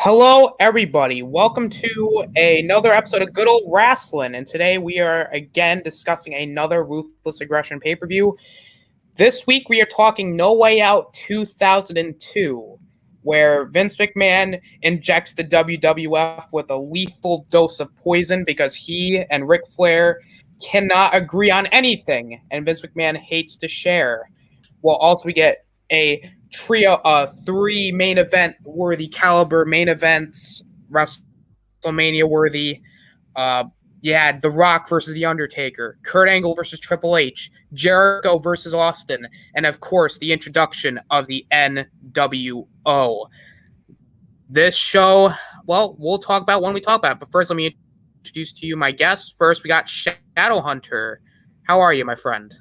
Hello, everybody. Welcome to another episode of Good Old Wrasslin. And today we are again discussing another Ruthless Aggression pay per view. This week we are talking No Way Out 2002, where Vince McMahon injects the WWF with a lethal dose of poison because he and Ric Flair cannot agree on anything, and Vince McMahon hates to share. Well, also we get a trio, three main event worthy caliber main events, WrestleMania worthy. You had The Rock versus The Undertaker, Kurt Angle versus Triple H, Jericho versus Austin, and of course the introduction of the NWO. This show, well, we'll talk about when we talk about it, but first let me introduce to you my guests. First, we got Shadow Hunter. How are you, my friend?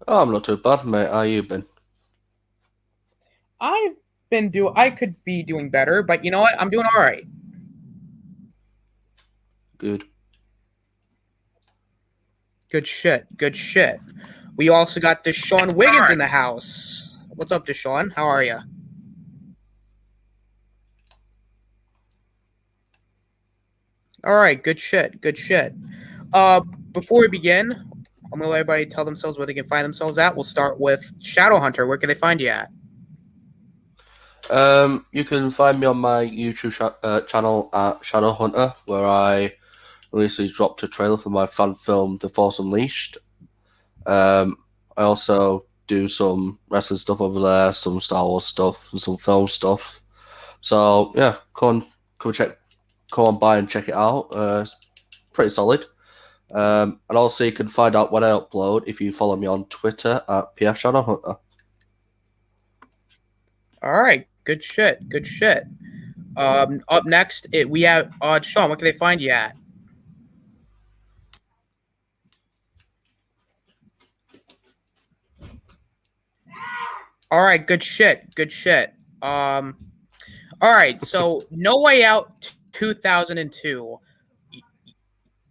Oh, I'm not too bad, mate. How you been? I could be doing better, but you know what? I'm doing all right. Good. Good shit. Good shit. We also got Deshaun Wiggins in the house. What's up, Deshaun? How are you? All right. Good shit. Good shit. Before we begin, I'm gonna let everybody tell themselves where they can find themselves at. We'll start with Shadow Hunter. Where can they find you at? You can find me on my YouTube channel at Shadow Hunter, where I recently dropped a trailer for my fan film The Force Unleashed. I also do some wrestling stuff over there, some Star Wars stuff, and some film stuff. So yeah, come on by and check it out. It's pretty solid. And also you can find out when I upload if you follow me on Twitter at PF Shadow Hunter. All right. Good shit. Good shit. Up next, we have Sean. Where can they find you at? All right, good shit. Good shit. All right, so No Way Out 2002.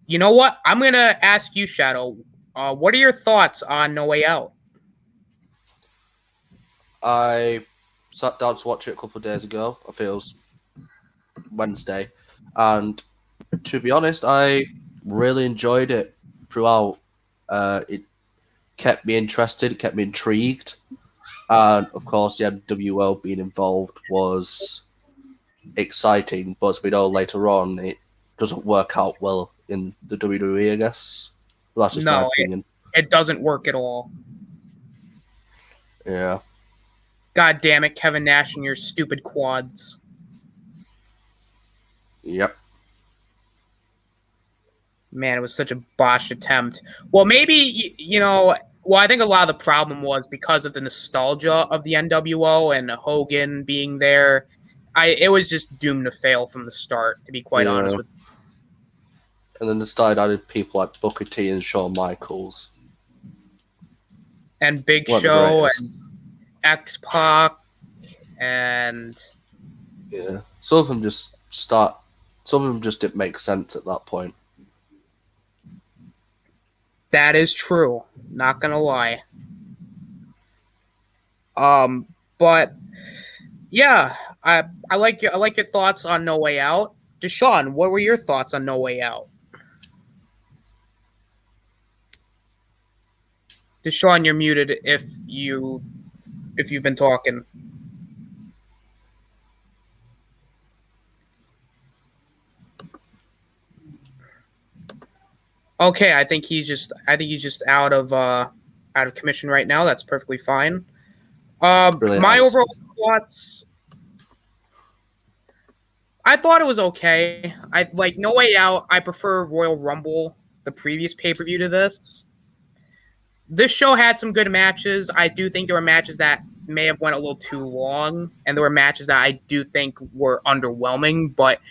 You know what? I'm going to ask you, Shadow. What are your thoughts on No Way Out? I sat down to watch it a couple of days ago. I think it was Wednesday. And to be honest, I really enjoyed it throughout. It kept me interested, it kept me intrigued. And of course, the NWO being involved was exciting, but as we know later on, it doesn't work out well in the WWE, I guess. Well, that's just my opinion. It doesn't work at all. Yeah. God damn it, Kevin Nash and your stupid quads. Yep. Man, it was such a botched attempt. Well, maybe, I think a lot of the problem was because of the nostalgia of the NWO and Hogan being there. It was just doomed to fail from the start, to be quite honest with you. And then they started adding people like Booker T and Shawn Michaels. And Big Show and X-Pac and... Yeah. Some of them just didn't make sense at that point. That is true. Not gonna lie. But yeah, I like your thoughts on No Way Out. Deshaun, what were your thoughts on No Way Out? Deshaun, you're muted if you've been talking. Okay, I think he's just out of commission right now. That's perfectly fine. My overall thoughts, I thought it was okay. I like No Way Out. I prefer Royal Rumble, the previous pay-per-view, to this. This show had some good matches. I do think there were matches that may have went a little too long, and there were matches that I do think were underwhelming, but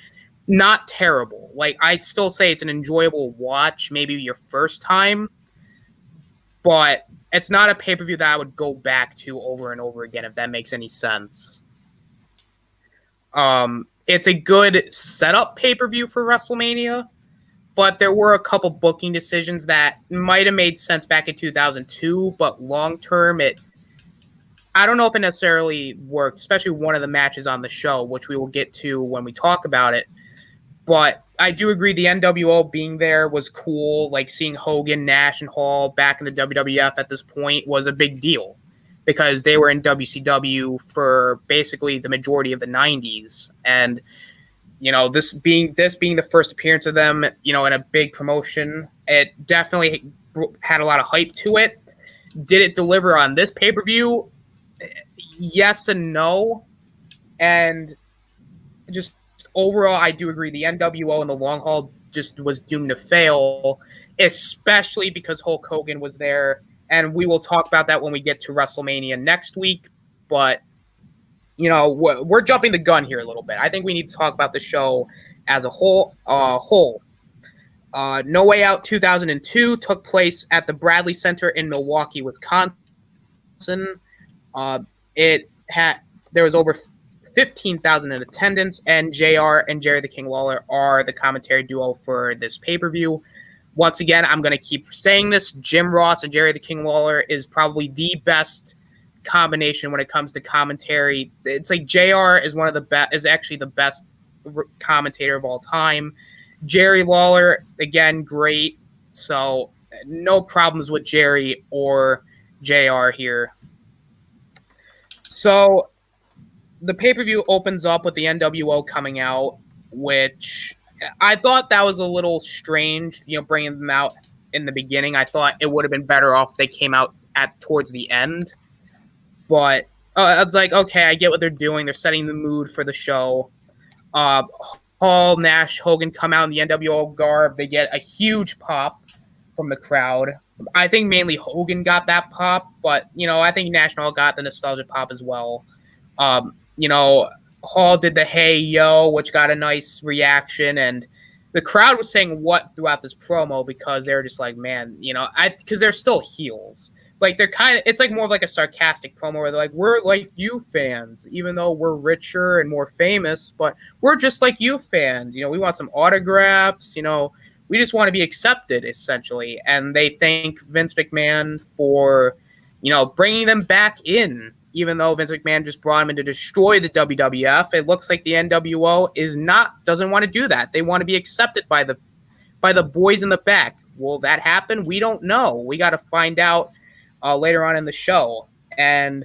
not terrible. Like, I'd still say it's an enjoyable watch, maybe your first time, but it's not a pay-per-view that I would go back to over and over again, if that makes any sense. It's a good setup pay-per-view for WrestleMania, but there were a couple booking decisions that might have made sense back in 2002, but long-term, I don't know if it necessarily worked, especially one of the matches on the show, which we will get to when we talk about it. But I do agree the NWO being there was cool. Like seeing Hogan, Nash, and Hall back in the WWF at this point was a big deal because they were in WCW for basically the majority of the 90s. And, this being the first appearance of them, in a big promotion, it definitely had a lot of hype to it. Did it deliver on this pay-per-view? Yes and no. And just overall, I do agree. The NWO in the long haul just was doomed to fail, especially because Hulk Hogan was there. And we will talk about that when we get to WrestleMania next week. But, we're jumping the gun here a little bit. I think we need to talk about the show as a whole. No Way Out 2002 took place at the Bradley Center in Milwaukee, Wisconsin. There was over 15,000 in attendance, and JR and Jerry the King Lawler are the commentary duo for this pay-per-view. Once again, I'm going to keep saying this. Jim Ross and Jerry the King Lawler is probably the best combination when it comes to commentary. It's like JR is is actually the best commentator of all time. Jerry Lawler, again, great. So no problems with Jerry or JR here. So the pay-per-view opens up with the NWO coming out, which I thought that was a little strange, bringing them out in the beginning. I thought it would have been better off if they came out towards the end. But I was like, okay, I get what they're doing. They're setting the mood for the show. Hall, Nash, Hogan come out in the NWO garb. They get a huge pop from the crowd. I think mainly Hogan got that pop, but, I think Nash and Hall got the nostalgia pop as well. Hall did the "Hey Yo," which got a nice reaction, and the crowd was saying what throughout this promo because they were just like, man, because they're still heels. Like it's like more of like a sarcastic promo where they're like, we're like you fans, even though we're richer and more famous, but we're just like you fans. We want some autographs. We just want to be accepted, essentially. And they thank Vince McMahon for, bringing them back in. Even though Vince McMahon just brought him in to destroy the WWF, it looks like the NWO doesn't want to do that. They want to be accepted by the boys in the back. Will that happen? We don't know. We got to find out later on in the show. And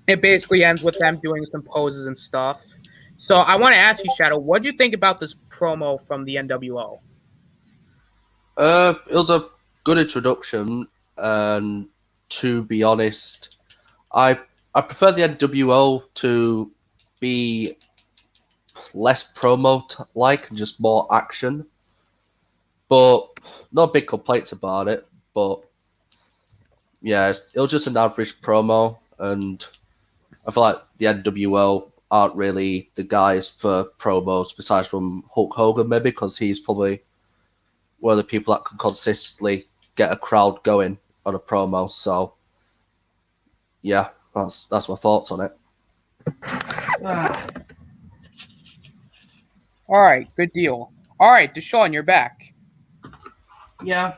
it basically ends with them doing some poses and stuff. So I want to ask you, Shadow, what do you think about this promo from the NWO? It was a good introduction, and to be honest, I prefer the NWO to be less promo-like and just more action. But no big complaints about it. But yeah, it was just an average promo, and I feel like the NWO aren't really the guys for promos besides from Hulk Hogan, maybe, because he's probably one of the people that can consistently get a crowd going on a promo. So yeah, that's my thoughts on it. All right, good deal. All right, Deshaun, you're back. Yeah.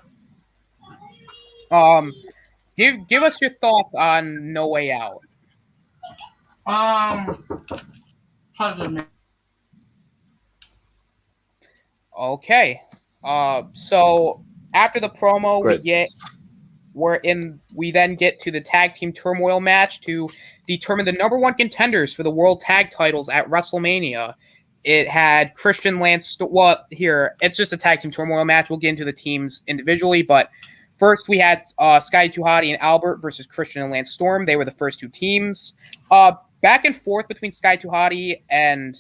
Give us your thoughts on No Way Out. Okay. So after the promo, Great. we then get to the tag team turmoil match to determine the number one contenders for the world tag titles at WrestleMania. It had Christian Lance. Well, here it's just a tag team turmoil match. We'll get into the teams individually, but first we had Scotty 2 Hotty and Albert versus Christian and Lance Storm. They were the first two teams. Back and forth between Scotty 2 Hotty and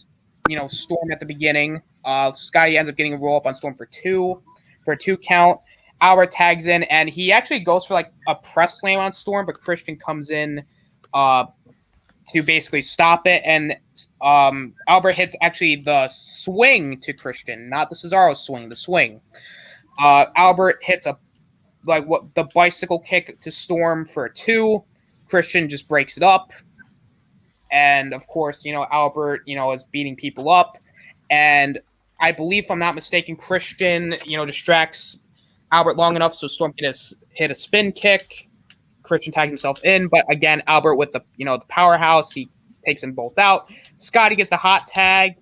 Storm at the beginning. Scotty ends up getting a roll up on Storm for a 2 count. Albert tags in, and he actually goes for like a press slam on Storm, but Christian comes in to basically stop it. And Albert hits actually the swing to Christian, not the Cesaro swing, the swing. Albert hits the bicycle kick to Storm for a 2. Christian just breaks it up. And of course, Albert, is beating people up. And I believe, if I'm not mistaken, Christian, distracts Albert long enough so Storm can hit a spin kick. Christian tags himself in, but again, Albert with the powerhouse, he takes them both out. Scotty gets the hot tag.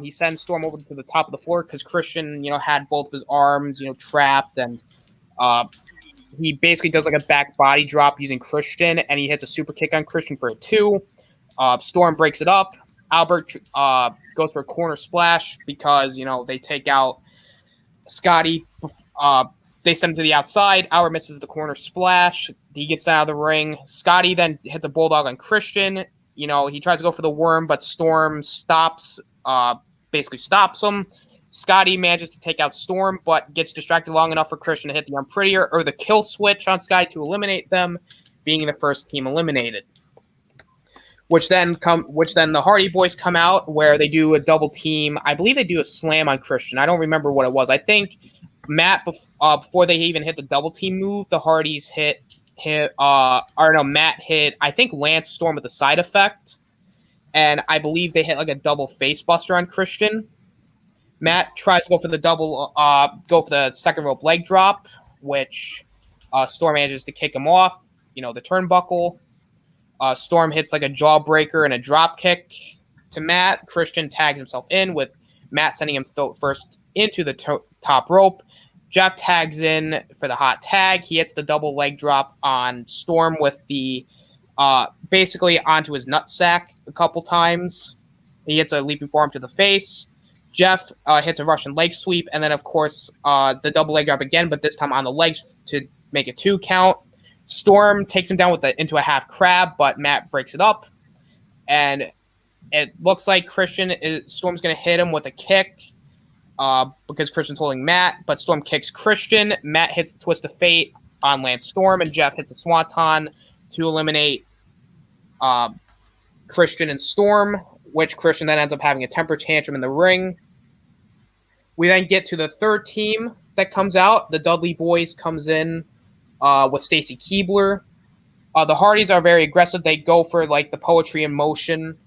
He sends Storm over to the top of the floor because Christian, had both of his arms, trapped, and he basically does like a back body drop using Christian, and he hits a super kick on Christian for a 2. Storm breaks it up. Albert goes for a corner splash because, they take out Scotty. They send him to the outside. Albert misses the corner splash. He gets out of the ring. Scotty then hits a bulldog on Christian. He tries to go for the worm, but Storm basically stops him. Scotty manages to take out Storm, but gets distracted long enough for Christian to hit the Unprettier or the kill switch on Scotty to eliminate them, being the first team eliminated. Which then the Hardy Boys come out where they do a double team. I believe they do a slam on Christian. I don't remember what it was. I think Matt before they even hit the double team move, the Hardys Matt hit, I think, Lance Storm with a side effect, and I believe they hit like a double face buster on Christian. Matt tries to go for the second rope leg drop, which Storm manages to kick him off. The turnbuckle. Storm hits like a jawbreaker and a drop kick to Matt. Christian tags himself in with Matt sending him first into the top rope. Jeff tags in for the hot tag. He hits the double leg drop on Storm with the basically onto his nutsack a couple times. He hits a leaping forearm to the face. Jeff hits a Russian leg sweep, and then, of course, the double leg drop again, but this time on the legs to make a 2 count. Storm takes him down into a half crab, but Matt breaks it up. And it looks like Storm's going to hit him with a kick because Christian's holding Matt, but Storm kicks Christian. Matt hits the twist of fate on Lance Storm, and Jeff hits a swanton to eliminate Christian and Storm, which Christian then ends up having a temper tantrum in the ring. We then get to the third team that comes out. The Dudley Boys comes in with Stacy Keibler. The Hardys are very aggressive. They go for like the poetry in motion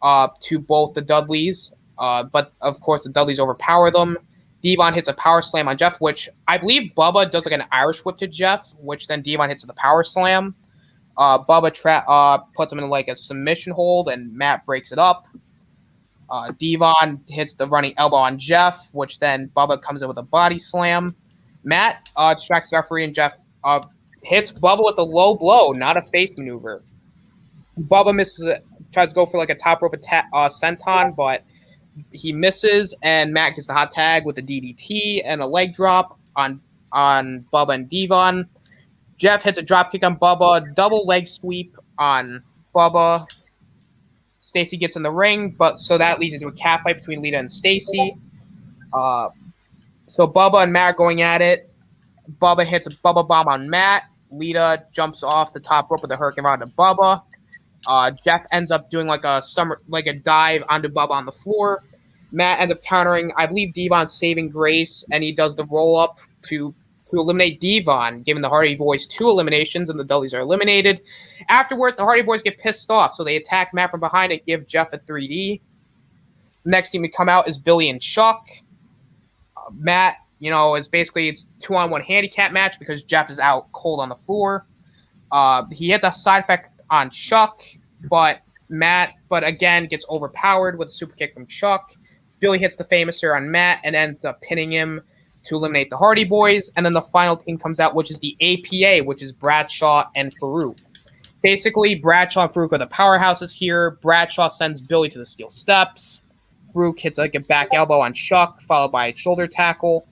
to both the Dudleys. But of course the Dudleys overpower them. Devon hits a power slam on Jeff, which I believe Bubba does like an Irish whip to Jeff, which then Devon hits the power slam. Bubba puts him in like a submission hold, and Matt breaks it up. Devon hits the running elbow on Jeff, which then Bubba comes in with a body slam. Matt distracts the referee, and Jeff hits Bubba with a low blow, not a face maneuver. Bubba misses it, tries to go for like a top rope senton, but he misses, and Matt gets the hot tag with a DDT and a leg drop on Bubba and Devon. Jeff hits a drop kick on Bubba, double leg sweep on Bubba. Stacy gets in the ring, so that leads into a cat fight between Lita and Stacy. So Bubba and Matt are going at it. Bubba hits a Bubba bomb on Matt. Lita jumps off the top rope with a Hurricane Rod to Bubba. Jeff ends up doing like a dive onto Bubba on the floor. Matt ends up countering, I believe, Devon's saving grace, and he does the roll up to eliminate Devon, giving the Hardy Boys 2 eliminations, and the Dudleys are eliminated. Afterwards, the Hardy Boys get pissed off, so they attack Matt from behind and give Jeff a 3D. The next team to come out is Billy and Chuck. Matt, is basically it's 2-on-1 handicap match because Jeff is out cold on the floor. He hits a side effect on Chuck, but again gets overpowered with a super kick from Chuck. Billy hits the Famouser on Matt and ends up pinning him to eliminate the Hardy Boys. And then the final team comes out, which is the APA, which is Bradshaw and Farouk. Basically, Bradshaw and Farouk are the powerhouses here. Bradshaw sends Billy to the steel steps. Farouk hits like a back elbow on Chuck, followed by a shoulder tackle.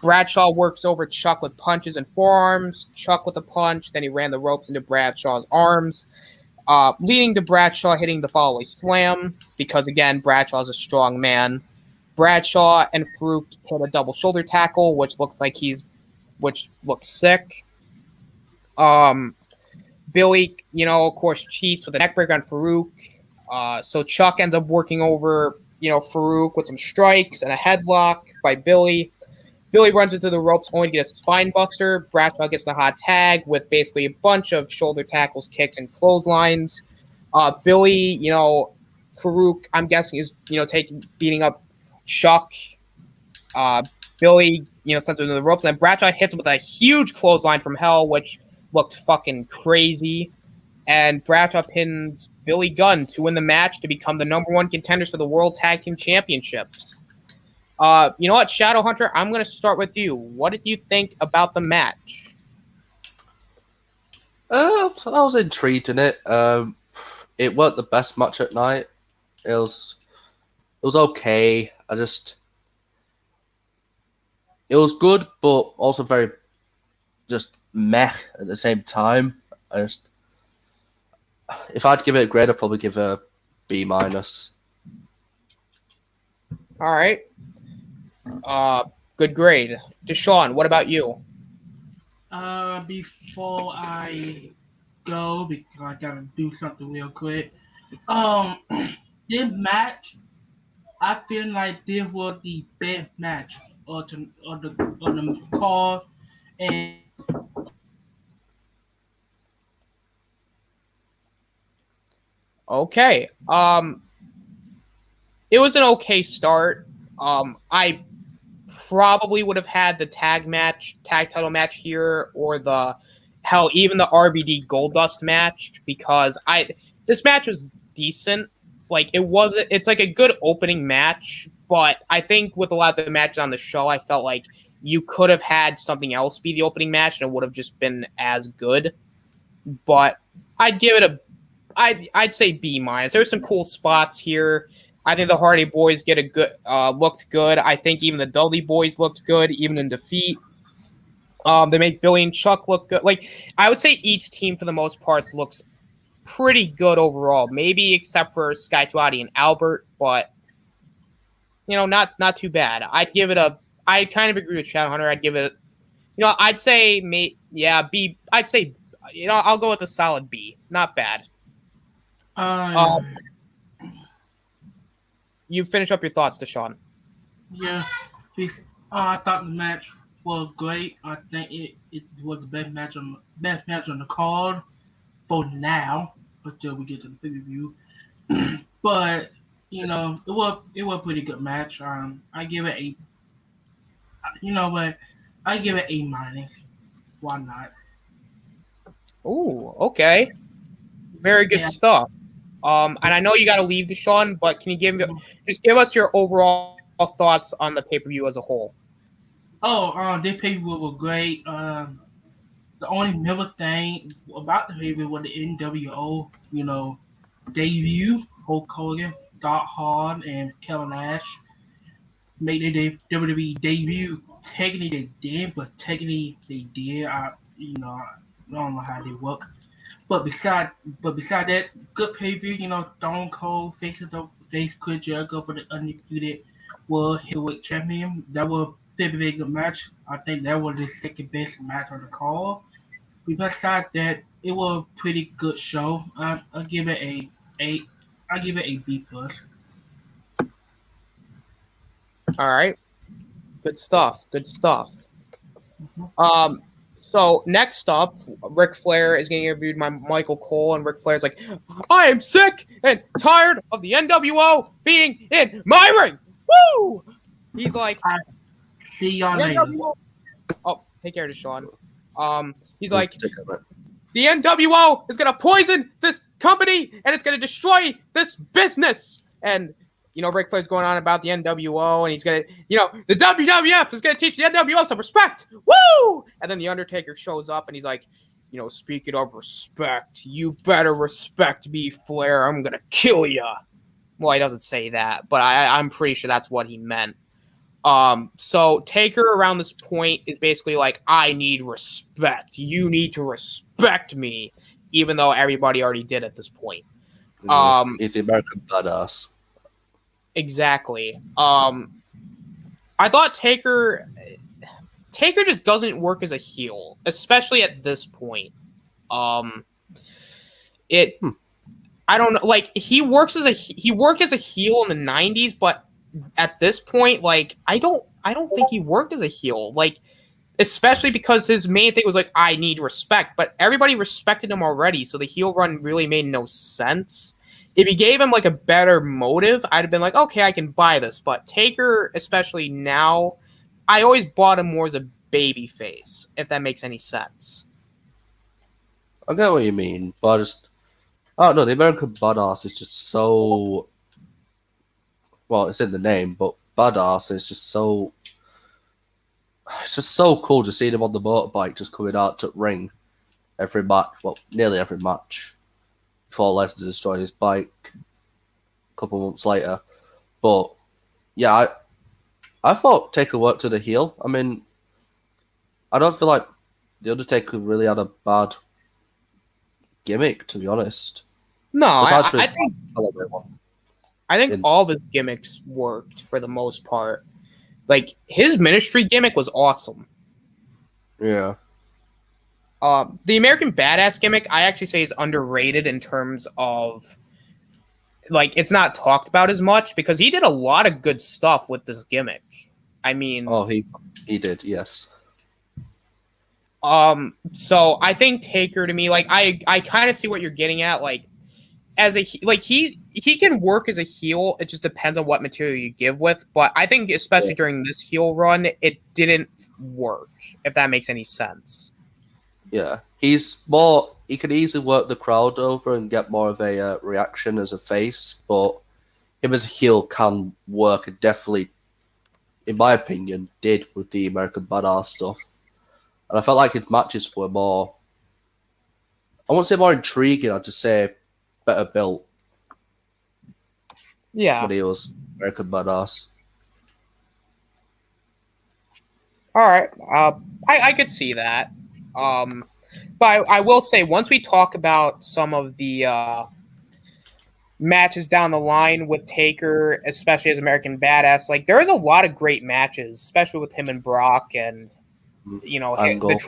Bradshaw works over Chuck with punches and forearms. Chuck with a punch. Then he ran the ropes into Bradshaw's arms, leading to Bradshaw hitting the follow-away slam because, again, Bradshaw is a strong man. Bradshaw and Farouk hit a double shoulder tackle, which looks sick. Billy, of course, cheats with a neckbreaker on Farouk. So Chuck ends up working over, Farouk with some strikes and a headlock by Billy. Billy runs into the ropes only to get a spine buster. Bradshaw gets the hot tag with basically a bunch of shoulder tackles, kicks, and clotheslines. Billy, Farouk, I'm guessing, is, beating up Chuck. Billy, sends him to the ropes, and then Bradshaw hits him with a huge clothesline from hell, which looked fucking crazy. And Bradshaw pins Billy Gunn to win the match to become the number one contenders for the World Tag Team Championships. You know what, Shadowhunter? I'm going to start with you. What did you think about the match? I was intrigued in it. It weren't the best match at night. It was okay. It was good, but also very just meh at the same time. If I'd give it a grade, I'd probably give it a B-. All right. Good grade. Deshaun, what about you? Before I go, because I gotta do something real quick. This match, I feel like this was the best match on the card, and Okay. It was an okay start. I probably would have had the tag title match here, or even the RVD Goldust match, because this match was decent. Like, it's like a good opening match, but I think with a lot of the matches on the show, I felt like you could have had something else be the opening match and it would have just been as good. But I'd give it I'd say B-. There's some cool spots here. I think the Hardy Boys looked good. I think even the Dudley Boys looked good, even in defeat. They make Billy and Chuck look good. Like, I would say each team for the most part looks pretty good overall. Maybe except for Sky Tuati and Albert, but not too bad. I kind of agree with Shadowhunter. I'd give it, I'd say B. I'd say, I'll go with a solid B. Not bad. You finish up your thoughts, Deshaun. yeah, I thought the match was great. I think it was the best match on the card for now, until we get to the pay-per-view. But it was a pretty good match. I give it a, I give it A-. Why not? Ooh, okay. Very good stuff. And I know you got to leave, Deshaun, but can you give us your overall thoughts on the pay-per-view as a whole? This pay-per-view was great. The only memorable thing about the pay-per-view was the NWO, debut. Hulk Hogan, Doc Hard, and Kevin Nash made their WWE debut. Technically they did, but technically they did. I don't know how they work. But beside that, good pay-per-view. Stone Cold face Chris Jericho for the undisputed World Heavyweight Champion. That was a very good match. I think that was the second best match on the card. Besides that, it was a pretty good show. I give it I give it a B+. All right. Good stuff. So next up, Ric Flair is getting interviewed by Michael Cole, and Ric Flair's like, I am sick and tired of the NWO being in my ring. Woo! He's like, See y'all later. Oh, take care, Deshaun. He's like, the NWO is going to poison this company, and it's going to destroy this business. And, Ric Flair's going on about the NWO, and he's going to, the WWF is going to teach the NWO some respect. Woo! And then the Undertaker shows up, and he's like, speaking of respect, you better respect me, Flair. I'm going to kill you. Well, he doesn't say that, but I'm pretty sure that's what he meant. So Taker around this point is basically like, I need respect. You need to respect me, even though everybody already did at this point. He's the American badass. Exactly. I thought Taker just doesn't work as a heel, especially at this point. I don't know. Like, he worked as a heel in the 90s, but at this point, like, I don't think he worked as a heel. Like, especially because his main thing was like, I need respect, but everybody respected him already, so the heel run really made no sense. If he gave him like a better motive, I'd have been like, okay, I can buy this. But Taker, especially now, I always bought him more as a baby face, if that makes any sense. I get what you mean, but I don't know. The American Badass is just so. Well, it's in the name, but Badass is just so. It's just so cool to see him on the motorbike just coming out to ring every match. Well, nearly every match before Lesnar destroyed his bike a couple months later. But yeah, I thought Taker worked to the heel. I mean, I don't feel like the Undertaker really had a bad gimmick, to be honest. No, Besides for I his think celebrate one. all of his gimmicks worked for the most part. Like his ministry gimmick was awesome. Yeah. The American Badass gimmick, I actually say, is underrated in terms of like it's not talked about as much because he did a lot of good stuff with this gimmick. I mean, Oh, he did, yes. So I think Taker to me, like I kind of see what you're getting at. Like as a like he can work as a heel. It just depends on what material you give with. But I think especially during this heel run, it didn't work. If that makes any sense. Yeah, he's more. He can easily work the crowd over and get more of a reaction as a face, but him as a heel can work and definitely, in my opinion, did with the American Badass stuff. And I felt like his matches were more. I won't say more intriguing. I'd just say better built Yeah. when he was American Badass. All right. I could see that. But I will say once we talk about some of the matches down the line with Taker, especially as American Badass, like there is a lot of great matches, especially with him and Brock, and you know Angle.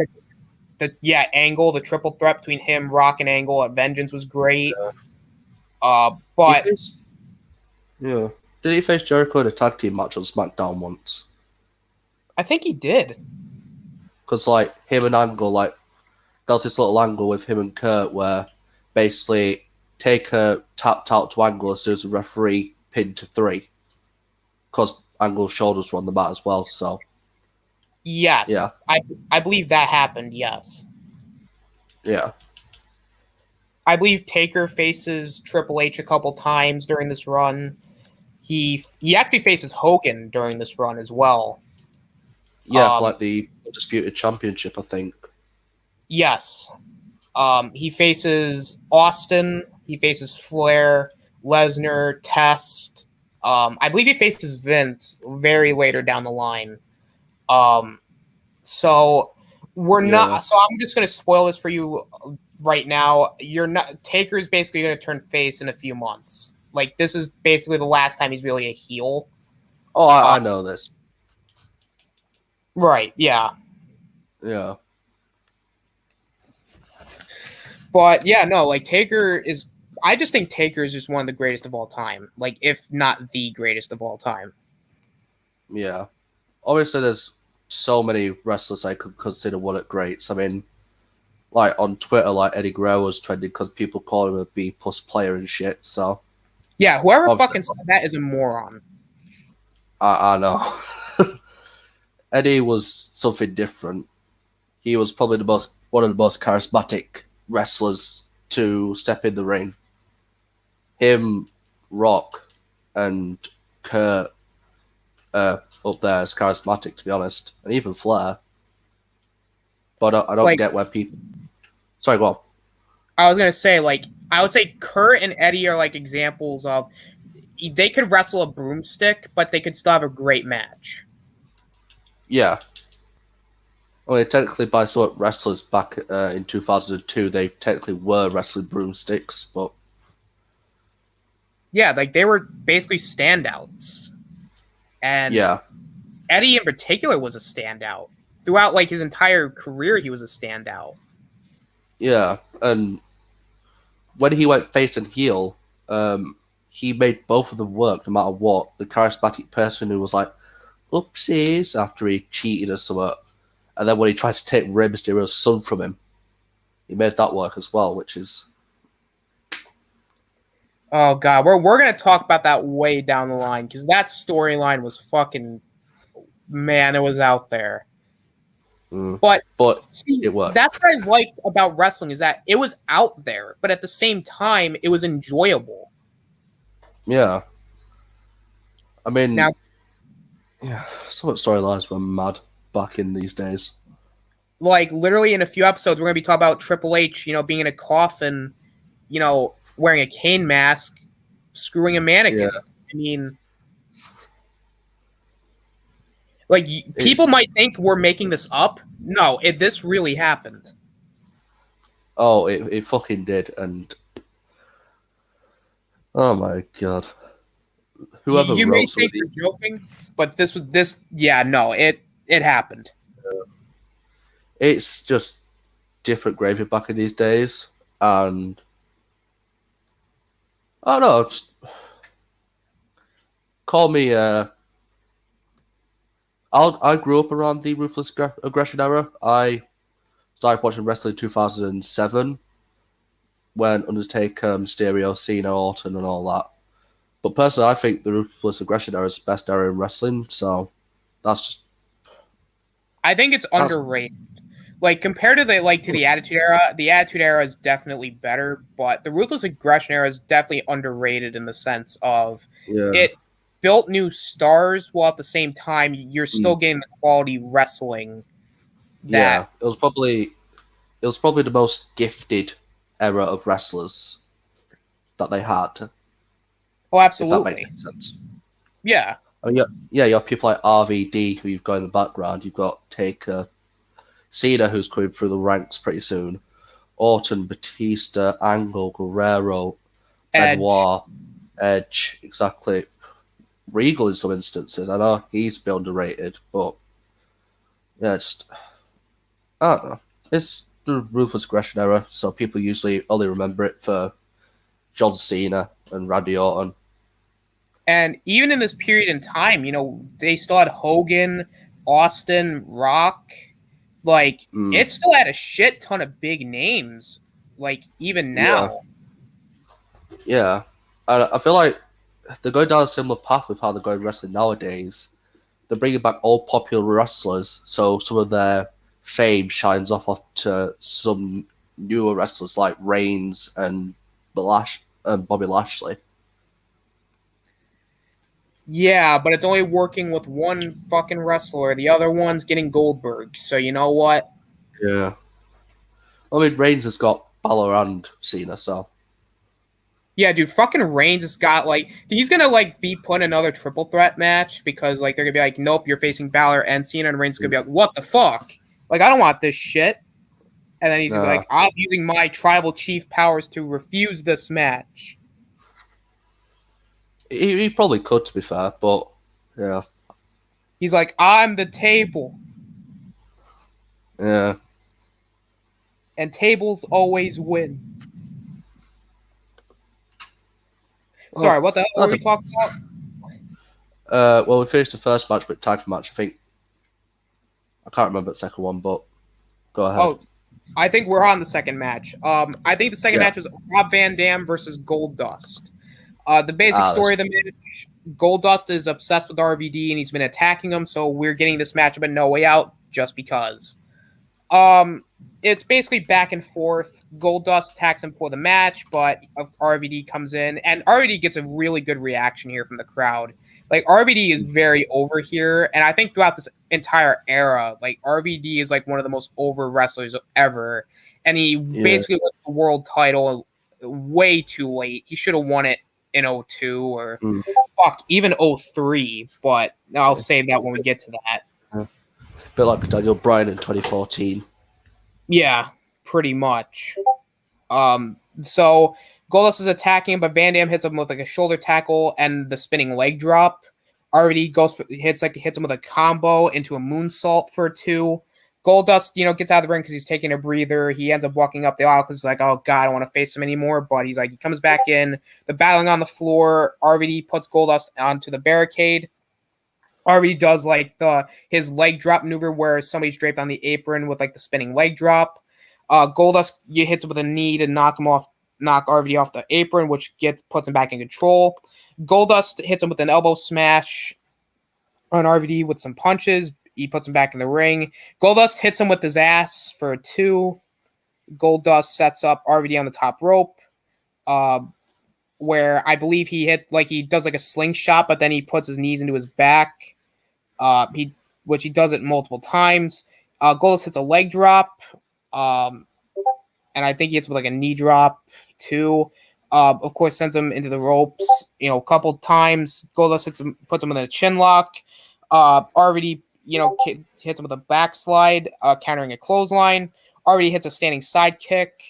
Angle, the triple threat between him, Rock, and Angle at Vengeance was great. But yeah, did he face Jericho in a tag team match on SmackDown once? I think he did. Because like him and Angle, like got this little angle with him and Kurt where basically Taker tapped out to Angle as soon as the referee pinned to 3. Because Angle's shoulders were on the mat as well, so. Yes. Yeah. I believe that happened, yes. Yeah. I believe Taker faces Triple H a couple times during this run. He actually faces Hogan during this run as well. Yeah, for like the Undisputed Championship, I think. Yes. He faces Austin. He faces Flair, Lesnar, Test. I believe he faces Vince very later down the line. So we're not. So I'm just going to spoil this for you right now. You're not. Taker's basically going to turn face in a few months. Like this is basically the last time he's really a heel. Oh, I know this. Right. Yeah. Yeah. But yeah, no, like Taker is. I just think Taker is just one of the greatest of all time. Like, if not the greatest of all time. Yeah. Obviously, there's so many wrestlers I could consider one of greats. I mean, like on Twitter, like Eddie Guerrero was trending because people call him a B+ player and shit. So. Yeah, whoever fucking said that is a moron. I know. Eddie was something different. He was probably one of the most charismatic wrestlers to step in the ring. Him, Rock, and Kurt up there as charismatic, to be honest, and even Flair. But I don't get where people. Sorry, go on. I was gonna say, like, I would say Kurt and Eddie are like examples of they could wrestle a broomstick, but they could still have a great match. Yeah. I mean, technically, by some wrestlers back in 2002, they technically were wrestling broomsticks, but yeah, like they were basically standouts, and yeah, Eddie in particular was a standout throughout like his entire career. He was a standout. Yeah, and when he went face and heel, he made both of them work no matter what. The charismatic person who was like, oopsies, after he cheated or something. And then when he tried to take Rey Mysterio's son from him, he made that work as well, which is... Oh, God. We're going to talk about that way down the line, because that storyline was fucking... Man, it was out there. But see, it worked. That's what I liked about wrestling is that it was out there, but at the same time, it was enjoyable. Yeah. I mean, some of the storylines were mad back in these days. Like, literally in a few episodes, we're going to be talking about Triple H, being in a coffin, wearing a cane mask, screwing a mannequin. Yeah. I mean, like, people might think we're making this up. No, this really happened. Oh, it fucking did, and oh my god. Whoever you wrote may think you're joking, but it happened. It's just different gravy back in these days, and I don't know, just call me I grew up around the Ruthless Aggression era. I started watching wrestling in 2007 when Undertaker, Mysterio, Cena, Orton, and all that. But personally, I think the Ruthless Aggression era is the best era in wrestling, so that's just... I think it's underrated. Like, compared to the Attitude Era is definitely better, but the Ruthless Aggression era is definitely underrated in the sense of it built new stars while at the same time you're still getting the quality wrestling. It was probably the most gifted era of wrestlers that they had. Oh, absolutely. If that makes sense. Yeah. I mean, you have people like RVD who you've got in the background. You've got Taker, Cena, who's coming through the ranks pretty soon. Orton, Batista, Angle, Guerrero, Benoit, Edge, exactly. Regal in some instances. I know he's been underrated, but yeah, I don't know. It's the Ruthless Aggression era, so people usually only remember it for John Cena and Randy Orton. And even in this period in time, they still had Hogan, Austin, Rock. Like, it still had a shit ton of big names. Like, even now. Yeah. I feel like they're going down a similar path with how they're going wrestling nowadays. They're bringing back all popular wrestlers, so some of their fame shines off to some newer wrestlers like Reigns and Bobby Lashley. Yeah, but it's only working with one fucking wrestler. The other one's getting Goldberg, so you know what? Yeah. I mean, Reigns has got Balor and Cena, so... Yeah, dude, fucking Reigns has got, he's gonna, be put in another triple threat match because, they're gonna be like, nope, you're facing Balor and Cena, and Reigns is gonna be like, what the fuck? I don't want this shit. And then he's gonna be like, I'm using my tribal chief powers to refuse this match. He probably could, to be fair, but, yeah. He's like, I'm the table. Yeah. And tables always win. Sorry, what the hell were we talking about? Well, we finished the first match, but tag match, I think. I can't remember the second one, but go ahead. Oh, I think we're on the second match. I think the second match was Rob Van Dam versus Goldust. The basic story of the match, Goldust is obsessed with RVD and he's been attacking him, so we're getting this matchup at No Way Out just because. It's basically back and forth. Goldust attacks him for the match, but RVD comes in, and RVD gets a really good reaction here from the crowd. RVD is very over here, and I think throughout this entire era, RVD is one of the most over wrestlers ever, and he basically won the world title way too late. He should have won it in 2002 or even 2003, but I'll save that when we get to that. A bit like Daniel Bryan in 2014. Yeah, pretty much. So Goldust is attacking him, but Van Dam hits him with a shoulder tackle and the spinning leg drop. RVD hits him with a combo into a moonsault for 2. Goldust, gets out of the ring because he's taking a breather. He ends up walking up the aisle because he's like, oh god, I don't want to face him anymore. But he comes back in. They're battling on the floor. RVD puts Goldust onto the barricade. RVD does his leg drop maneuver where somebody's draped on the apron with the spinning leg drop. Goldust hits him with a knee to knock RVD off the apron, which puts him back in control. Goldust hits him with an elbow smash on RVD with some punches. he puts him back in the ring. Goldust hits him with his ass for a 2. Goldust sets up RVD on the top rope, where I believe he does like a slingshot, but then he puts his knees into his back. Which he does it multiple times. Goldust hits a leg drop, and I think he hits with like a knee drop too. Of course, sends him into the ropes, a couple times. Goldust puts him in a chin lock. RVD, hits him with a backslide, countering a clothesline. RVD hits a standing side kick,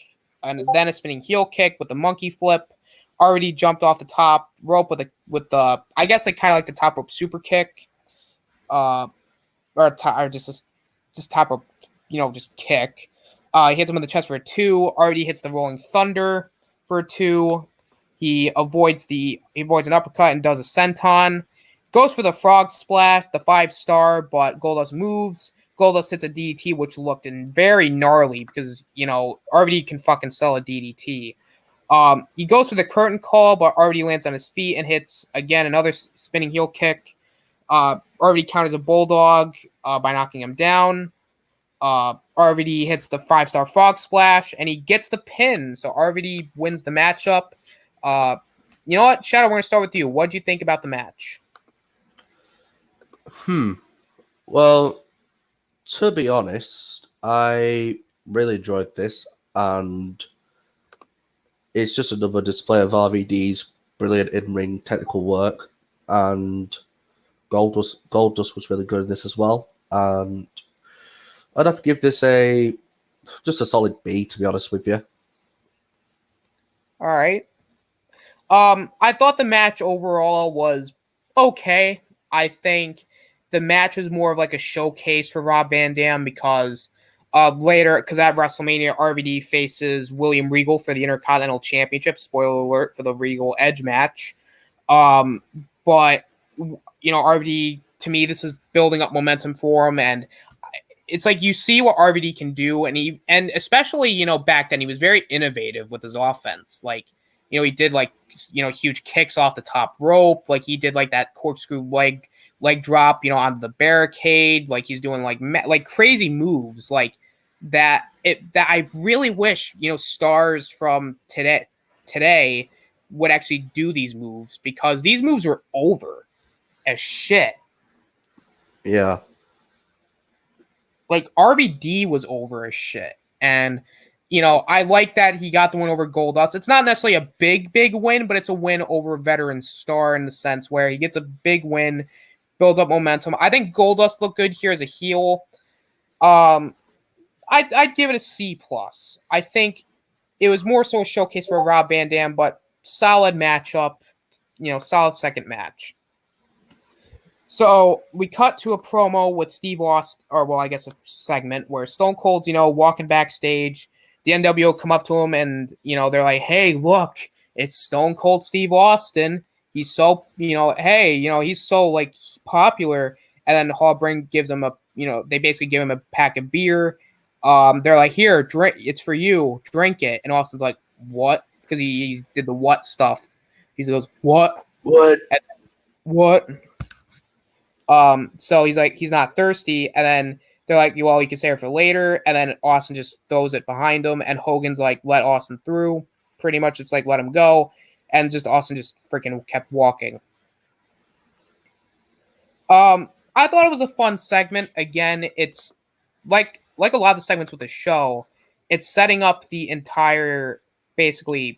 and then a spinning heel kick with the monkey flip. RVD jumped off the top rope with the I guess like kind of like the top rope super kick, or just top rope, just kick. He hits him in the chest for a 2. RVD hits the rolling thunder for a 2. He avoids an uppercut and does a senton. Goes for the frog splash, the 5-star, but Goldust moves. Goldust hits a DDT, which looked very gnarly because RVD can fucking sell a DDT. He goes for the curtain call, but RVD lands on his feet and hits again another spinning heel kick. RVD counters a bulldog by knocking him down. RVD hits the 5-star frog splash, and he gets the pin. So RVD wins the matchup. You know what, Shadow? We're gonna start with you. What did you think about the match? Well, to be honest, I really enjoyed this, and it's just another display of RVD's brilliant in-ring technical work, and Goldust was really good in this as well. And I'd have to give this just a solid B, to be honest with you. All right. I thought the match overall was okay. I think the match was more of like a showcase for Rob Van Dam because later, because at WrestleMania, RVD faces William Regal for the Intercontinental Championship. Spoiler alert for the Regal Edge match. But RVD, to me, this is building up momentum for him, and it's like you see what RVD can do, and especially back then he was very innovative with his offense. Like he did huge kicks off the top rope, like he did like that corkscrew leg drop on the barricade, like he's doing like crazy moves like that. That I really wish stars from today would actually do these moves, because these moves were over as shit. Yeah. Like RVD was over as shit. And, I like that he got the win over Goldust. It's not necessarily a big win, but it's a win over a veteran star in the sense where he gets a big win, builds up momentum. I think Goldust looked good here as a heel. I'd give it a C+. I think it was more so a showcase for Rob Van Dam, but solid matchup, solid second match. So we cut to a promo with Steve Austin, I guess a segment where Stone Cold's, walking backstage. The NWO come up to him and, they're like, hey, look, it's Stone Cold Steve Austin. He's so, he's so popular. And then Hall gives him they basically give him a pack of beer. They're like, here, drink, it's for you, drink it. And Austin's like, what? Because he did the what stuff. He goes, what? What? So he's like, he's not thirsty, and then they're like, well, you can save it for later, and then Austin just throws it behind him, and Hogan's like, let Austin through. Pretty much, it's like, let him go, and just Austin just freaking kept walking. I thought it was a fun segment. Again, it's like a lot of the segments with the show, it's setting up the entire, basically,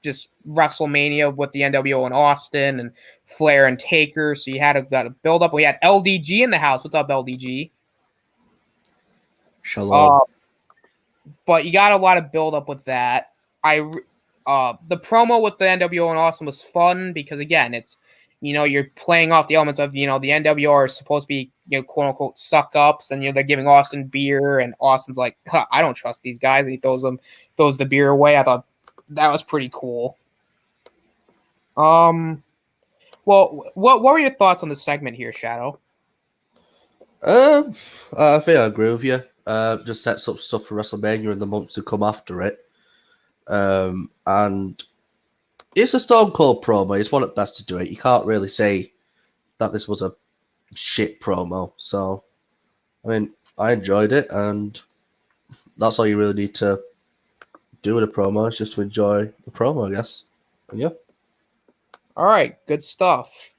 just WrestleMania with the NWO and Austin and Flair and Taker. So you had a build up. We had LDG in the house. What's up, LDG? Shalom. But you got a lot of build up with that. The promo with the NWO and Austin was fun because, again, it's you're playing off the elements of the NWO are supposed to be quote unquote suck ups, and they're giving Austin beer, and Austin's like, I don't trust these guys, and he throws the beer away. I thought that was pretty cool. Well, what were your thoughts on the segment here, Shadow? I think I agree with you. Just sets up stuff for WrestleMania in the months to come after it. And it's a Stone Cold promo. He's one at best to do it. You can't really say that this was a shit promo. So I mean, I enjoyed it, and that's all you really need to do with a promo, is just to enjoy the promo, I guess. And yeah. All right, good stuff.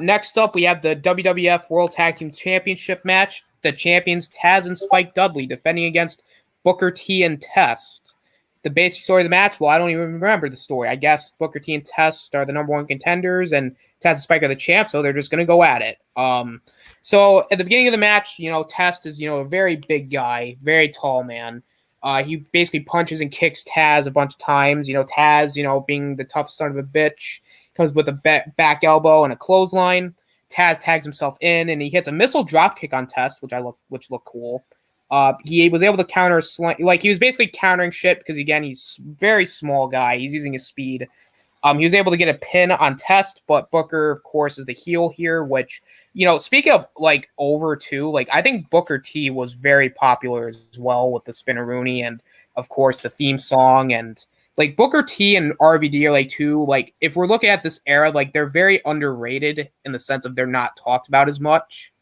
Next up, we have the WWF World Tag Team Championship match. The champions Taz and Spike Dudley defending against Booker T and Test. The basic story of the match, well, I don't even remember the story. I guess Booker T and Test are the number one contenders, and Taz and Spike are the champs, so they're just going to go at it. So at the beginning of the match, Test is, a very big guy, very tall man. He basically punches and kicks Taz a bunch of times. Taz, being the tough son of a bitch, comes with a back elbow and a clothesline. Taz tags himself in, and he hits a missile drop kick on Test, which looked cool. He was able to counter he was basically countering shit because, again, he's a very small guy. He's using his speed. He was able to get a pin on Test, but Booker, of course, is the heel here, which, speaking of, over too, I think Booker T was very popular as well with the Spinneroonie and, of course, the theme song. And, Booker T and RVD are, if we're looking at this era, they're very underrated in the sense of they're not talked about as much.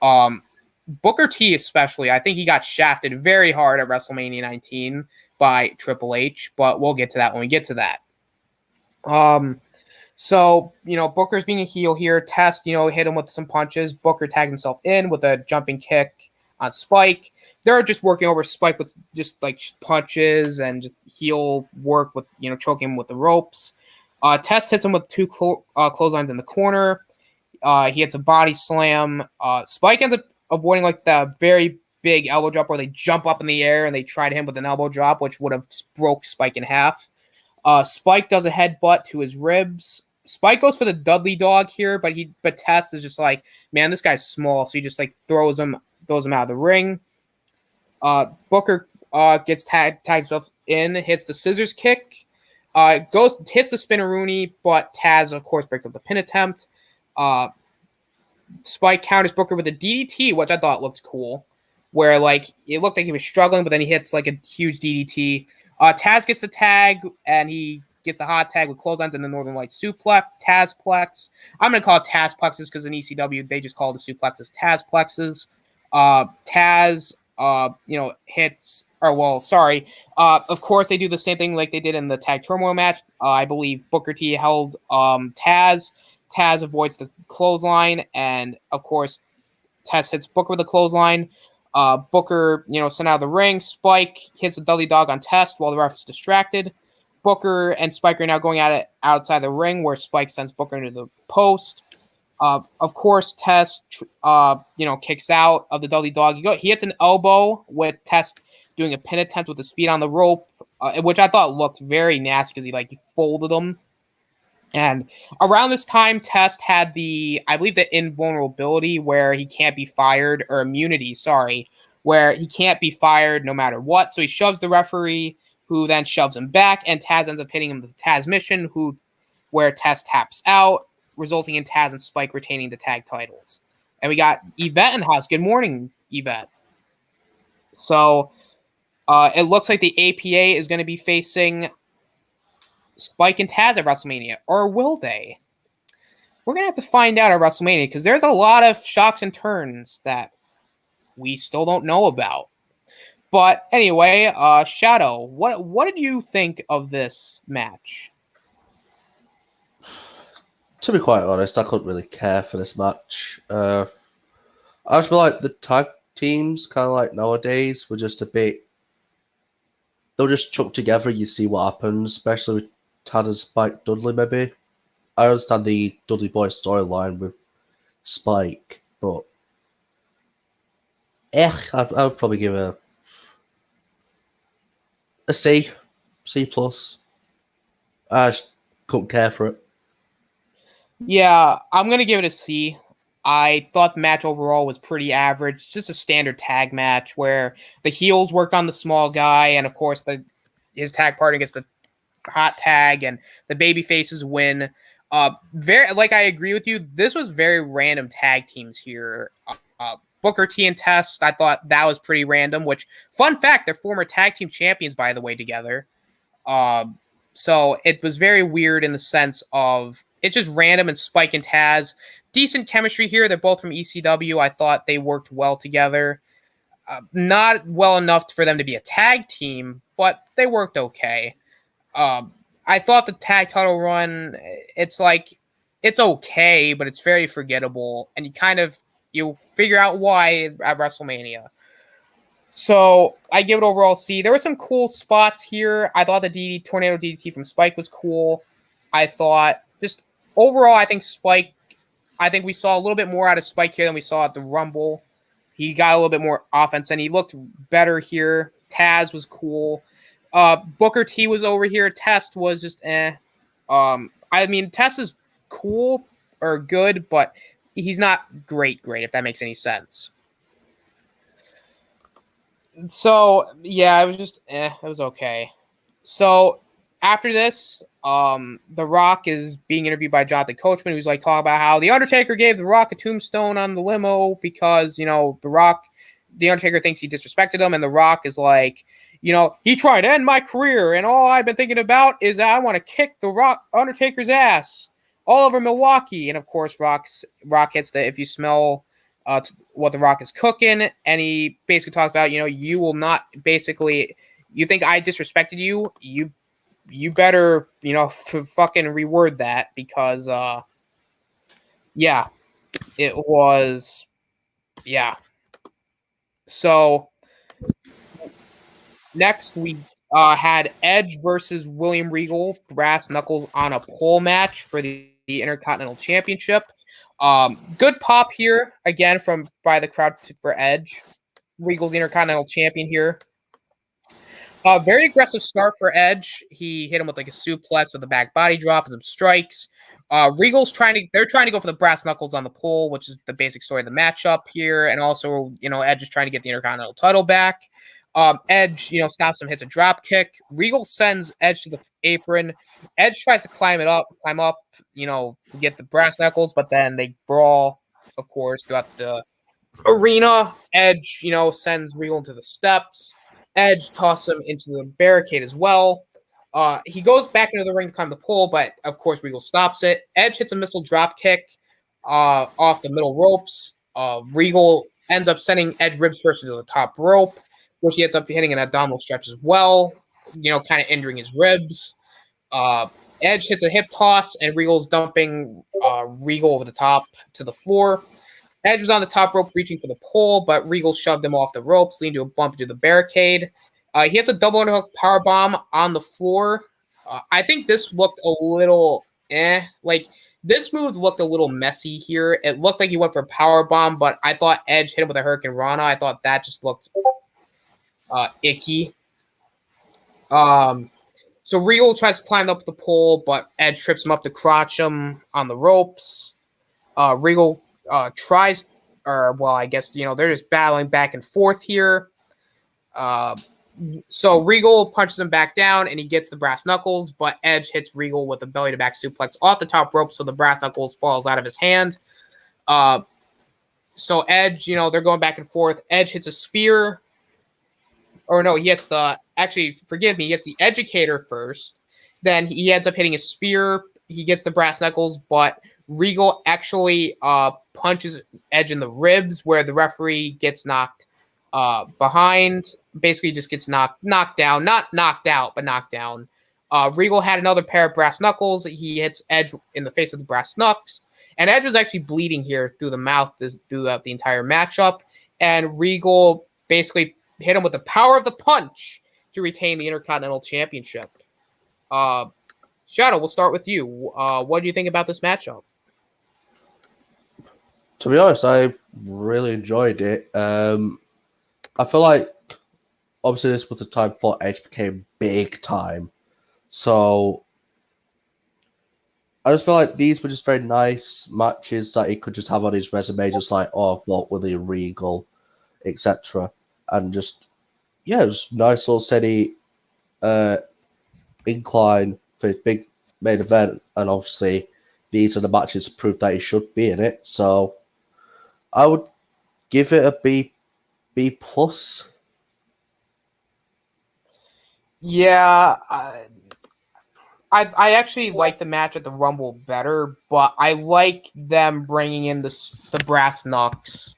Booker T especially, I think he got shafted very hard at WrestleMania 19 by Triple H, but we'll get to that when we get to that. So, Booker's being a heel here. Test, hit him with some punches. Booker tagged himself in with a jumping kick on Spike. They're just working over Spike with just punches and just heel work with, choking him with the ropes. Test hits him with two clotheslines in the corner. He hits a body slam. Spike ends up avoiding the very big elbow drop where they jump up in the air and they try to hit him with an elbow drop, which would have broke Spike in half. Spike does a headbutt to his ribs. Spike goes for the Dudley dog here, but Test is just man, this guy's small, so he just throws him out of the ring. Booker gets tagged himself in, hits the scissors kick, hits the Spinneroonie, but Taz, of course, breaks up the pin attempt. Spike counters Booker with a DDT, which I thought looked cool, where it looked like he was struggling, but then he hits a huge DDT. Taz gets the tag, and he gets the hot tag with clotheslines and the Northern Light suplex, Tazplex. I'm going to call it Tazplexes because in ECW, they just call the suplexes Tazplexes. Taz, hits, of course, they do the same thing like they did in the Tag Turmoil match. I believe Booker T held Taz. Taz avoids the clothesline, and, of course, Taz hits Booker with a clothesline. Booker, sent out of the ring. Spike hits the Dudley dog on Test while the ref is distracted. Booker and Spike are now going at it outside the ring, where Spike sends Booker into the post. Of course, Test, kicks out of the Dudley dog. He hits an elbow with Test doing a pin attempt with his feet on the rope, which I thought looked very nasty because he folded him. And around this time, Test had the invulnerability where he can't be fired, or immunity, where he can't be fired no matter what. So he shoves the referee, who then shoves him back, and Taz ends up hitting him with the Taz mission, where Taz taps out, resulting in Taz and Spike retaining the tag titles. And we got Yvette in the house. Good morning, Yvette. So it looks like the APA is going to be facing Spike and Taz at WrestleMania, or will they? We're going to have to find out at WrestleMania because there's a lot of shocks and turns that we still don't know about. But anyway, Shadow, what did you think of this match? To be quite honest, I couldn't really care for this match. I just feel like the tag teams, kind of like nowadays, were just a bit... They'll just chuck together, you see what happens, especially with Taz and Spike Dudley, maybe. I understand the Dudley Boy storyline with Spike, but I would probably give a C plus. I just couldn't care for it. Yeah, I'm going to give it a C. I thought the match overall was pretty average. Just a standard tag match where the heels work on the small guy, and of course his tag partner gets the hot tag, and the baby faces win. I agree with you. This was very random tag teams here. Booker T and Test, I thought that was pretty random, which, fun fact, they're former tag team champions, by the way, together. So it was very weird in the sense of it's just random, and Spike and Taz, decent chemistry here. They're both from ECW. I thought they worked well together. Not well enough for them to be a tag team, but they worked okay. I thought the tag title run, it's okay, but it's very forgettable, and you figure out why at WrestleMania. So I give it overall C. There were some cool spots here. I thought the tornado DDT from Spike was cool. I thought just overall, I think we saw a little bit more out of Spike here than we saw at the Rumble. He got a little bit more offense, and he looked better here. Taz was cool. Booker T was over here. Test was just Test is cool or good, but he's not great, if that makes any sense. So, yeah, it was just, it was okay. So, after this, The Rock is being interviewed by Jonathan Coachman, who's talking about how The Undertaker gave The Rock a tombstone on the limo because, The Undertaker thinks he disrespected him, and The Rock is he tried to end my career, and all I've been thinking about is I want to kick The Undertaker's ass all over Milwaukee. And of course, Rock hits the if you smell what The Rock is cooking, and he basically talks about, you will not you think I disrespected you, you better, fucking reword that because, it was, So, next we had Edge versus William Regal, brass knuckles on a pole match for the Intercontinental Championship. Good pop here, again, by the crowd for Edge. Regal's the Intercontinental Champion here. Very aggressive start for Edge. He hit him with a suplex with a back body drop and some strikes. Regal's they're trying to go for the brass knuckles on the pole, which is the basic story of the matchup here. And also, Edge is trying to get the Intercontinental title back. Edge, stops him, hits a drop kick. Regal sends Edge to the apron. Edge tries to climb up, to get the brass knuckles, but then they brawl, of course, throughout the arena. Edge, sends Regal into the steps. Edge tosses him into the barricade as well. He goes back into the ring to climb the pole, but of course Regal stops it. Edge hits a missile drop kick off the middle ropes. Regal ends up sending Edge ribs first into the top rope, which he ends up hitting an abdominal stretch as well, kind of injuring his ribs. Edge hits a hip toss, and Regal's dumping Regal over the top to the floor. Edge was on the top rope reaching for the pole, but Regal shoved him off the ropes, leading to a bump into the barricade. He hits a double underhook powerbomb on the floor. I think this looked a little this move looked a little messy here. It looked like he went for a powerbomb, but I thought Edge hit him with a Hurricane Rana. I thought that just looked icky. So Regal tries to climb up the pole, but Edge trips him up to crotch him on the ropes. Regal tries, I guess, they're just battling back and forth here. So Regal punches him back down, and he gets the brass knuckles, but Edge hits Regal with a belly-to-back suplex off the top rope, so the brass knuckles falls out of his hand. So Edge, they're going back and forth. Edge hits a spear. Or no, he hits he hits the Educator first. Then he ends up hitting a spear. He gets the brass knuckles, but Regal actually punches Edge in the ribs, where the referee gets knocked behind. Basically, just gets knocked down. Not knocked out, but knocked down. Regal had another pair of brass knuckles. He hits Edge in the face with the brass knucks. And Edge was actually bleeding here through the mouth throughout the entire matchup. And Regal basically hit him with the power of the punch to retain the Intercontinental Championship. Shadow, we'll start with you. What do you think about this matchup? To be honest, I really enjoyed it. I feel like, obviously, this was the time before Edge became big time. So, I just feel like these were just very nice matches that he could just have on his resume, just like, I've fought with the Regal, etc. And just, it was nice little steady incline for his big main event. And obviously, these are the matches to prove that he should be in it. So, I would give it a B+. Yeah, I actually like the match at the Rumble better, but I like them bringing in the brass knucks.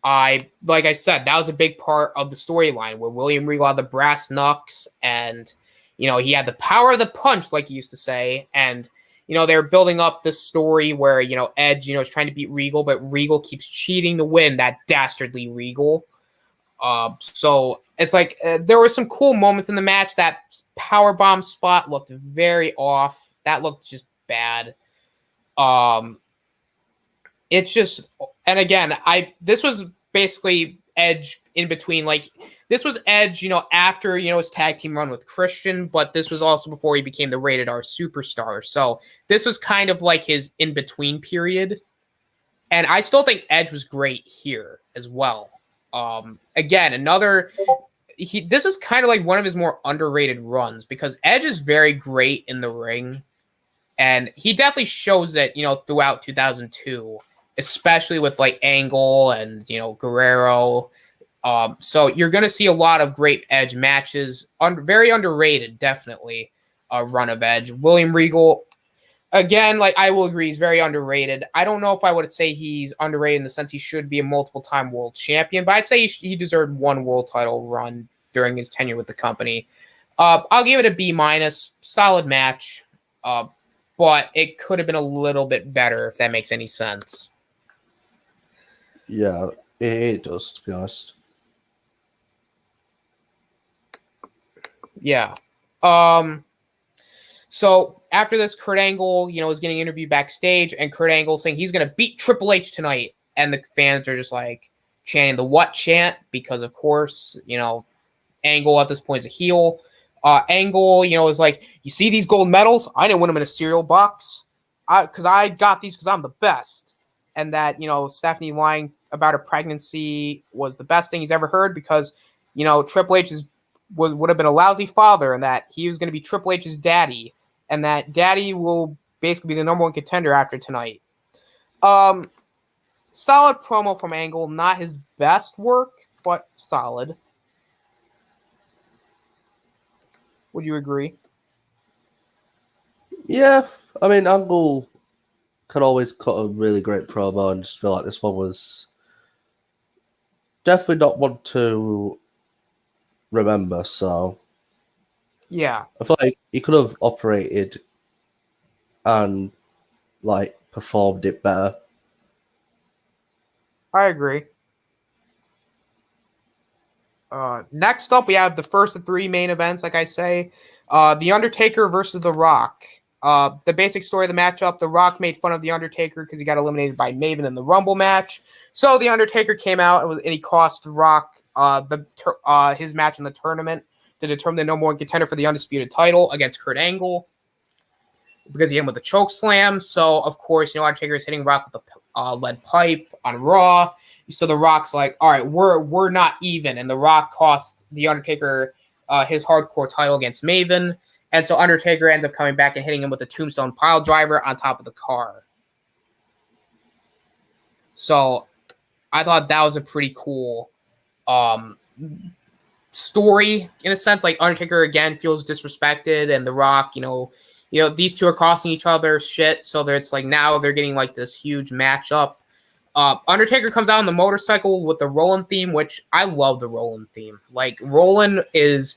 Like I said, that was a big part of the storyline where William Regal had the brass knucks, and he had the power of the punch, like he used to say, and they're building up this story where Edge is trying to beat Regal, but Regal keeps cheating to win, that dastardly Regal. So it's like there were some cool moments in the match. That power bomb spot looked very off. That looked just bad. It's just, and again, this was basically Edge in between. Like, this was Edge, after his tag team run with Christian, but this was also before he became the Rated R superstar. So this was kind of like his in between period. And I still think Edge was great here as well. Again, this is kind of like one of his more underrated runs, because Edge is very great in the ring, and he definitely shows it, throughout 2002, especially with like Angle and Guerrero. So you're going to see a lot of great Edge matches. Very underrated, definitely, run of Edge. William Regal, again, like, I will agree, he's very underrated. I don't know if I would say he's underrated in the sense he should be a multiple-time world champion, but I'd say he deserved one world title run during his tenure with the company. I'll give it a B-. Solid match, but it could have been a little bit better, if that makes any sense. Yeah, it does, to be honest. Yeah. So after this, Kurt Angle, is getting interviewed backstage, and Kurt Angle saying he's going to beat Triple H tonight. And the fans are just like chanting the what chant, because of course, Angle at this point is a heel. Angle, is like, you see these gold medals? I didn't win them in a cereal box. Because I got these because I'm the best. And that, Stephanie lying about her pregnancy was the best thing he's ever heard, because, Triple H would have been a lousy father, and that he was going to be Triple H's daddy, and that daddy will basically be the number one contender after tonight. Solid promo from Angle, not his best work, but solid. Would you agree? Yeah, I mean, Angle can always cut a really great promo, and just feel like this one was definitely not one to remember, so Yeah. I feel like he could have operated and like performed it better. I agree. Next up, we have the first of three main events, like I say. The Undertaker versus The Rock. The basic story of the matchup, The Rock made fun of The Undertaker because he got eliminated by Maven in the Rumble match. So The Undertaker came out and he cost The Rock his match in the tournament to determine the number one contender for the undisputed title against Kurt Angle, because he hit him with a choke slam. So, of course, Undertaker is hitting Rock with a lead pipe on Raw. So The Rock's like, all right, we're not even. And The Rock cost The Undertaker his hardcore title against Maven. And so Undertaker ends up coming back and hitting him with a tombstone pile driver on top of the car. So I thought that was a pretty cool story, in a sense. Like, Undertaker again feels disrespected, and The Rock, these two are costing each other shit. So it's like now they're getting like this huge matchup. Undertaker comes out on the motorcycle with the Rollin' theme, which I love the Rollin' theme. Like, Rollin' was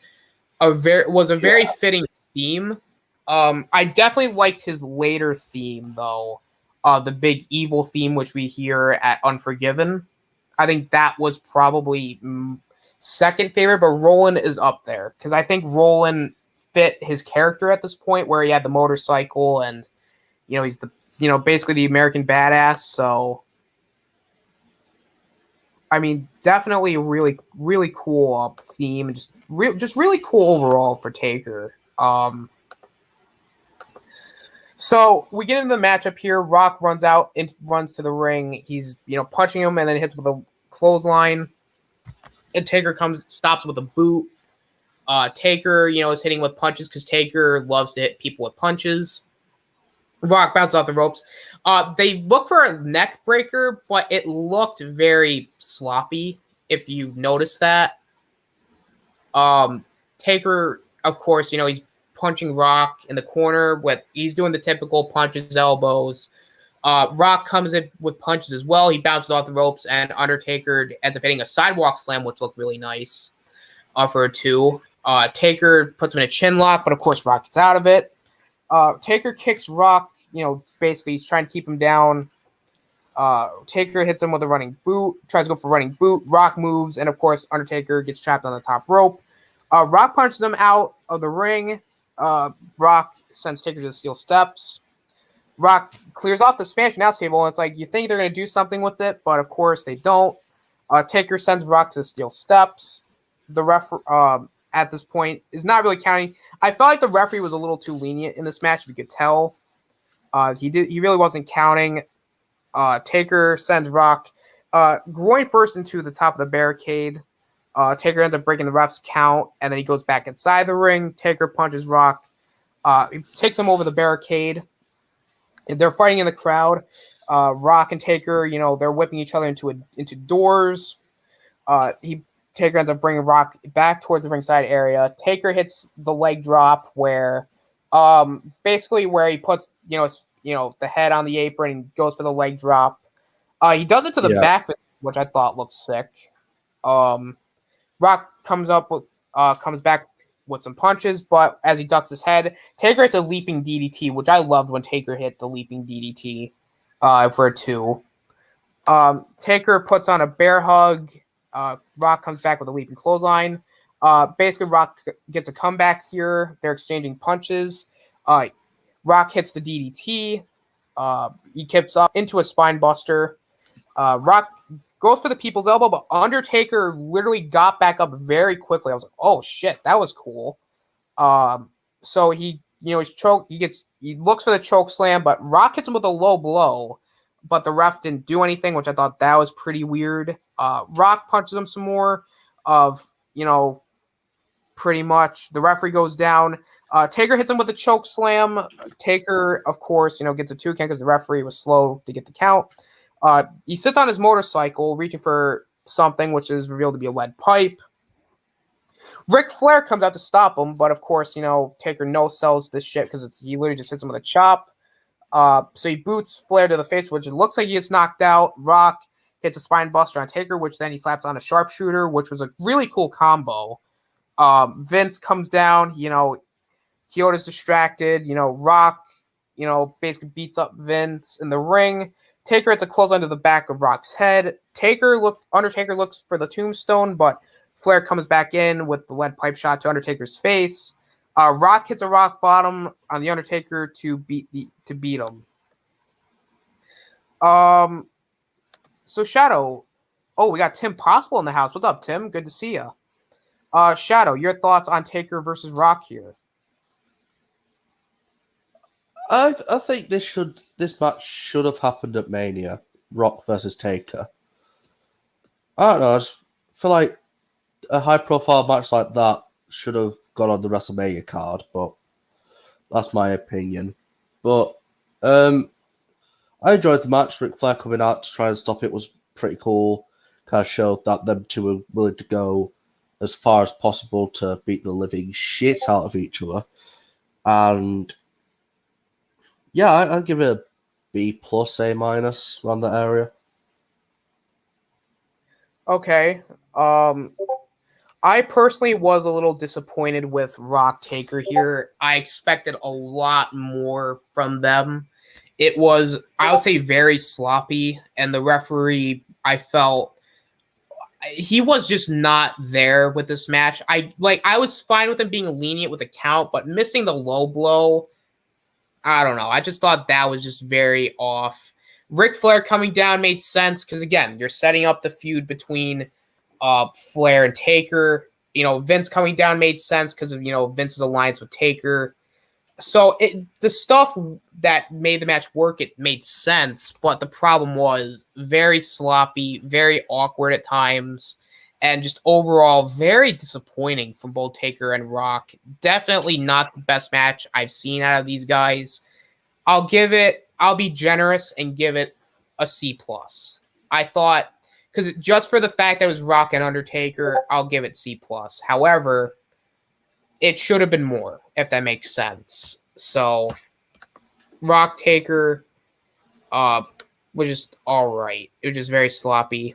a very fitting theme. I definitely liked his later theme though. The Big Evil theme, which we hear at Unforgiven. I think that was probably second favorite, but Rollin' is up there, because I think Rollin' fit his character at this point, where he had the motorcycle and he's the basically the American badass. So I mean, definitely a really, really cool theme, and just really cool overall for Taker. So we get into the matchup here. Rock runs runs to the ring. He's punching him, and then hits with a clothesline. And Taker stops with a boot. Taker, is hitting with punches, because Taker loves to hit people with punches. Rock bounces off the ropes. They look for a neck breaker, but it looked very sloppy, if you notice that. Taker, of course, he's punching Rock in the corner. He's doing the typical punches, elbows. Rock comes in with punches as well. He bounces off the ropes, and Undertaker ends up hitting a sidewalk slam, which looked really nice for a 2. Taker puts him in a chin lock, but of course Rock gets out of it. Taker kicks Rock. Basically he's trying to keep him down. Taker hits him with a running boot, tries to go for a running boot. Rock moves, and of course Undertaker gets trapped on the top rope. Rock punches him out of the ring. Rock sends Taker to the steel steps. Rock clears off the Spanish announce table, and it's like you think they're going to do something with it, but of course they don't. Taker sends Rock to the steel steps. The ref at this point is not really counting. I felt like the referee was a little too lenient in this match. If you could tell, he really wasn't counting. Taker sends Rock groin first into the top of the barricade. Taker ends up breaking the ref's count, and then he goes back inside the ring. Taker punches Rock. He takes him over the barricade. And they're fighting in the crowd. Rock and Taker, they're whipping each other into doors. Taker ends up bringing Rock back towards the ringside area. Taker hits the leg drop where he puts the head on the apron and goes for the leg drop. He does it to the back, which I thought looked sick. Rock comes back with some punches, but as he ducks his head, Taker hits a leaping DDT, which I loved when Taker hit the leaping DDT for a 2. Taker puts on a bear hug. Rock comes back with a leaping clothesline. Basically, Rock gets a comeback here. They're exchanging punches. Rock hits the DDT. He kips up into a spine buster. Rock goes for the people's elbow, but Undertaker literally got back up very quickly. I was like, oh shit, that was cool. So he's choked. He looks for the choke slam, but Rock hits him with a low blow, but the ref didn't do anything, which I thought that was pretty weird. Rock punches him some more pretty much. The referee goes down. Taker hits him with a choke slam. Taker, of course, gets a 2 count because the referee was slow to get the count. He sits on his motorcycle, reaching for something, which is revealed to be a lead pipe. Ric Flair comes out to stop him, but of course, Taker no-sells this shit because he literally just hits him with a chop. So he boots Flair to the face, which it looks like he gets knocked out. Rock hits a spine buster on Taker, which then he slaps on a sharpshooter, which was a really cool combo. Vince comes down, Kyoto's distracted, Rock, basically beats up Vince in the ring. Taker hits a clothesline to the back of Rock's head. Undertaker looks for the tombstone, but Flair comes back in with the lead pipe shot to Undertaker's face. Rock hits a rock bottom on the Undertaker to beat him. So Shadow, we got Tim Possible in the house. What's up, Tim? Good to see you. Shadow, your thoughts on Taker versus Rock here? I think this match should have happened at Mania. Rock versus Taker. I don't know. I just feel like a high-profile match like that should have gone on the WrestleMania card, but that's my opinion. But I enjoyed the match. Ric Flair coming out to try and stop it was pretty cool. Kind of showed that them two were willing to go as far as possible to beat the living shit out of each other. And yeah, I'd give it a B+, A- around that area. Okay. I personally was a little disappointed with Rock Taker here. I expected a lot more from them. It was, I would say, very sloppy, and the referee, I felt, he was just not there with this match. I was fine with him being lenient with the count, but missing the low blow, I don't know. I just thought that was just very off. Ric Flair coming down made sense because, again, you're setting up the feud between Flair and Taker. Vince coming down made sense because of, Vince's alliance with Taker. So the stuff that made the match work, it made sense, but the problem was very sloppy, very awkward at times, and just overall very disappointing from both Taker and Rock. Definitely not the best match I've seen out of these guys. I'll be generous and give it a C+. I thought, because just for the fact that it was Rock and Undertaker, I'll give it C+. However, it should have been more, if that makes sense. So Rock Taker was just all right. It was just very sloppy.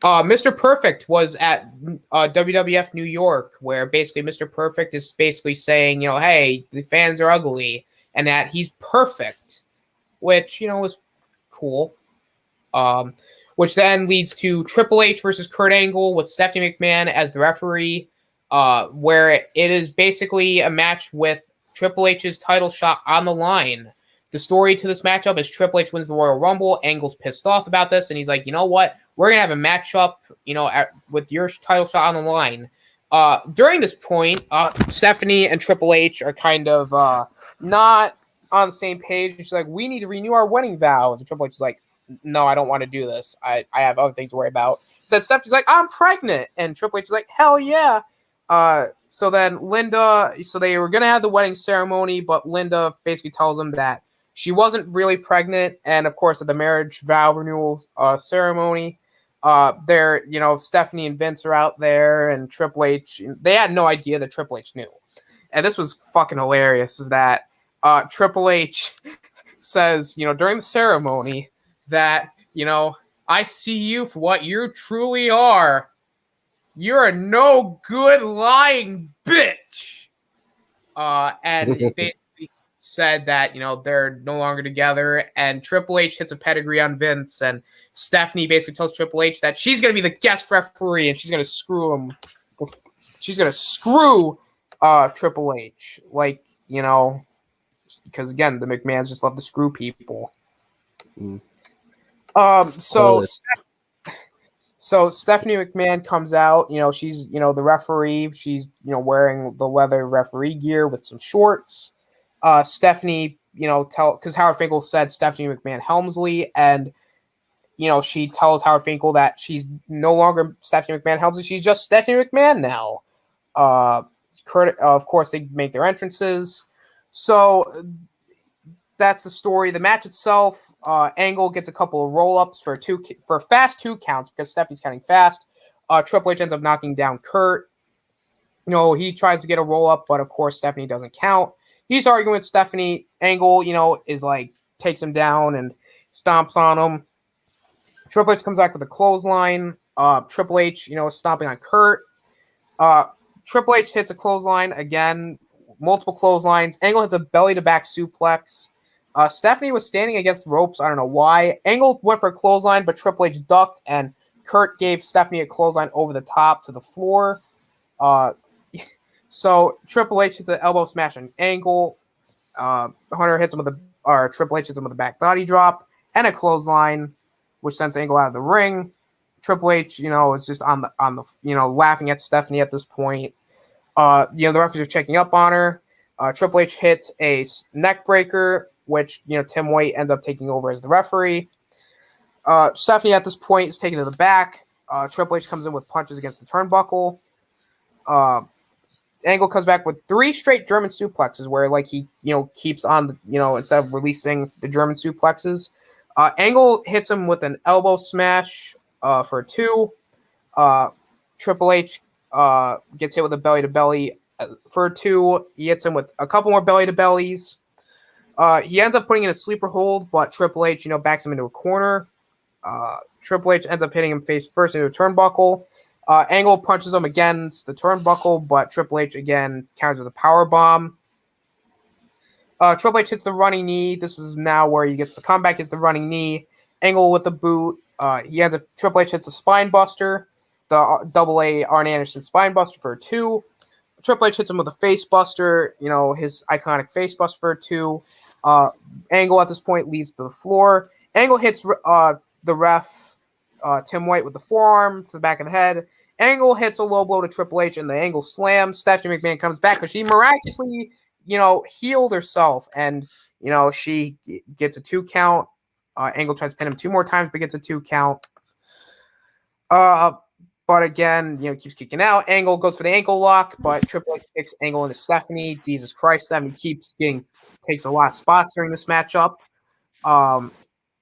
Mr. Perfect was at WWF New York, where basically Mr. Perfect is basically saying, hey, the fans are ugly, and that he's perfect, which, was cool. Which then leads to Triple H versus Kurt Angle with Stephanie McMahon as the referee, where it is basically a match with Triple H's title shot on the line. The story to this matchup is Triple H wins the Royal Rumble. Angle's pissed off about this, and he's like, you know what? We're going to have a matchup, with your title shot on the line. During this point, Stephanie and Triple H are kind of not on the same page. She's like, we need to renew our wedding vows. And Triple H is like, no, I don't want to do this. I have other things to worry about. Then Stephanie's like, I'm pregnant. And Triple H is like, hell yeah. So then Linda, so they were going to have the wedding ceremony, but Linda basically tells them that she wasn't really pregnant. And of course, at the marriage vow renewal ceremony, there, Stephanie and Vince are out there, and Triple H, they had no idea that Triple H knew. And this was fucking hilarious, is that Triple H says, during the ceremony that, I see you for what you truly are. You're a no good lying bitch. And it basically said that, they're no longer together, and Triple H hits a pedigree on Vince, and Stephanie basically tells Triple H that she's going to be the guest referee, and she's going to screw him. She's going to screw Triple H. Like, because again, the McMahons just love to screw people. So Stephanie McMahon comes out, she's, the referee. She's, wearing the leather referee gear with some shorts. Stephanie, because Howard Finkel said Stephanie McMahon Helmsley, and, she tells Howard Finkel that she's no longer Stephanie McMahon Helmsley. She's just Stephanie McMahon now. Of course, they make their entrances. So that's the story. The match itself, Angle gets a couple of roll-ups for fast 2 counts because Stephanie's counting fast. Triple H ends up knocking down Kurt. He tries to get a roll-up, but of course Stephanie doesn't count. He's arguing with Stephanie. Angle, is like, takes him down and stomps on him. Triple H comes back with a clothesline. Triple H, is stomping on Kurt. Triple H hits a clothesline again, multiple clotheslines. Angle hits a belly-to-back suplex. Stephanie was standing against the ropes. I don't know why. Angle went for a clothesline, but Triple H ducked, and Kurt gave Stephanie a clothesline over the top to the floor. So Triple H hits an elbow smash on Angle. Hunter hits him Triple H hits him with a back body drop and a clothesline, which sends Angle out of the ring. Triple H, is just on the laughing at Stephanie at this point. The referees are checking up on her. Triple H hits a neck breaker, which, Tim White ends up taking over as the referee. Stephanie at this point is taken to the back. Triple H comes in with punches against the turnbuckle. Angle comes back with 3 straight German suplexes where, like, he, keeps on, instead of releasing the German suplexes. Angle hits him with an elbow smash for 2. Triple H gets hit with a belly-to-belly for 2. He hits him with a couple more belly-to-bellies. He ends up putting in a sleeper hold, but Triple H, backs him into a corner. Triple H ends up hitting him face first into a turnbuckle. Angle punches him against the turnbuckle, but Triple H again counters with a power bomb. Triple H hits the running knee. This is now where he gets the comeback. Is the running knee. Angle with the boot. Triple H hits a spine buster, the AA Arn Anderson spine buster for 2. Triple H hits him with a face buster, his iconic face buster for 2. Angle at this point leaves to the floor. Angle hits the ref, Tim White, with the forearm to the back of the head. Angle hits a low blow to Triple H, and the Angle slam. Stephanie McMahon comes back because she miraculously, healed herself, and, she gets a 2 count. Angle tries to pin him 2 more times, but gets a 2 count. But again, keeps kicking out. Angle goes for the ankle lock, but Triple H kicks Angle into Stephanie. Jesus Christ, Stephanie takes a lot of spots during this matchup.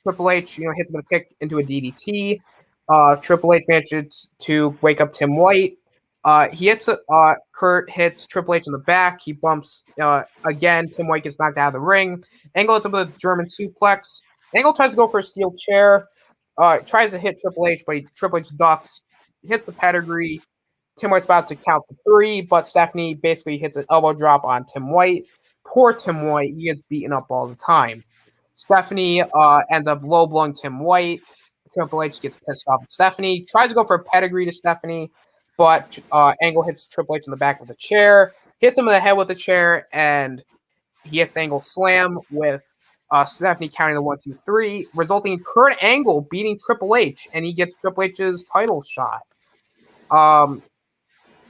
Triple H, hits him with a kick into a DDT. Triple H manages to wake up Tim White. He hits Kurt hits Triple H in the back. He bumps again. Tim White gets knocked out of the ring. Angle hits him with a German suplex. Angle tries to go for a steel chair. Tries to hit Triple H, but Triple H ducks. Hits the pedigree. Tim White's about to count to 3, but Stephanie basically hits an elbow drop on Tim White. Poor Tim White. He gets beaten up all the time. Stephanie ends up low blowing Tim White. Triple H gets pissed off at Stephanie. Tries to go for a pedigree to Stephanie, but Angle hits Triple H in the back with a chair. Hits him in the head with a chair, and he hits Angle slam with Stephanie counting the 1, 2, 3, resulting in Kurt Angle beating Triple H, and he gets Triple H's title shot.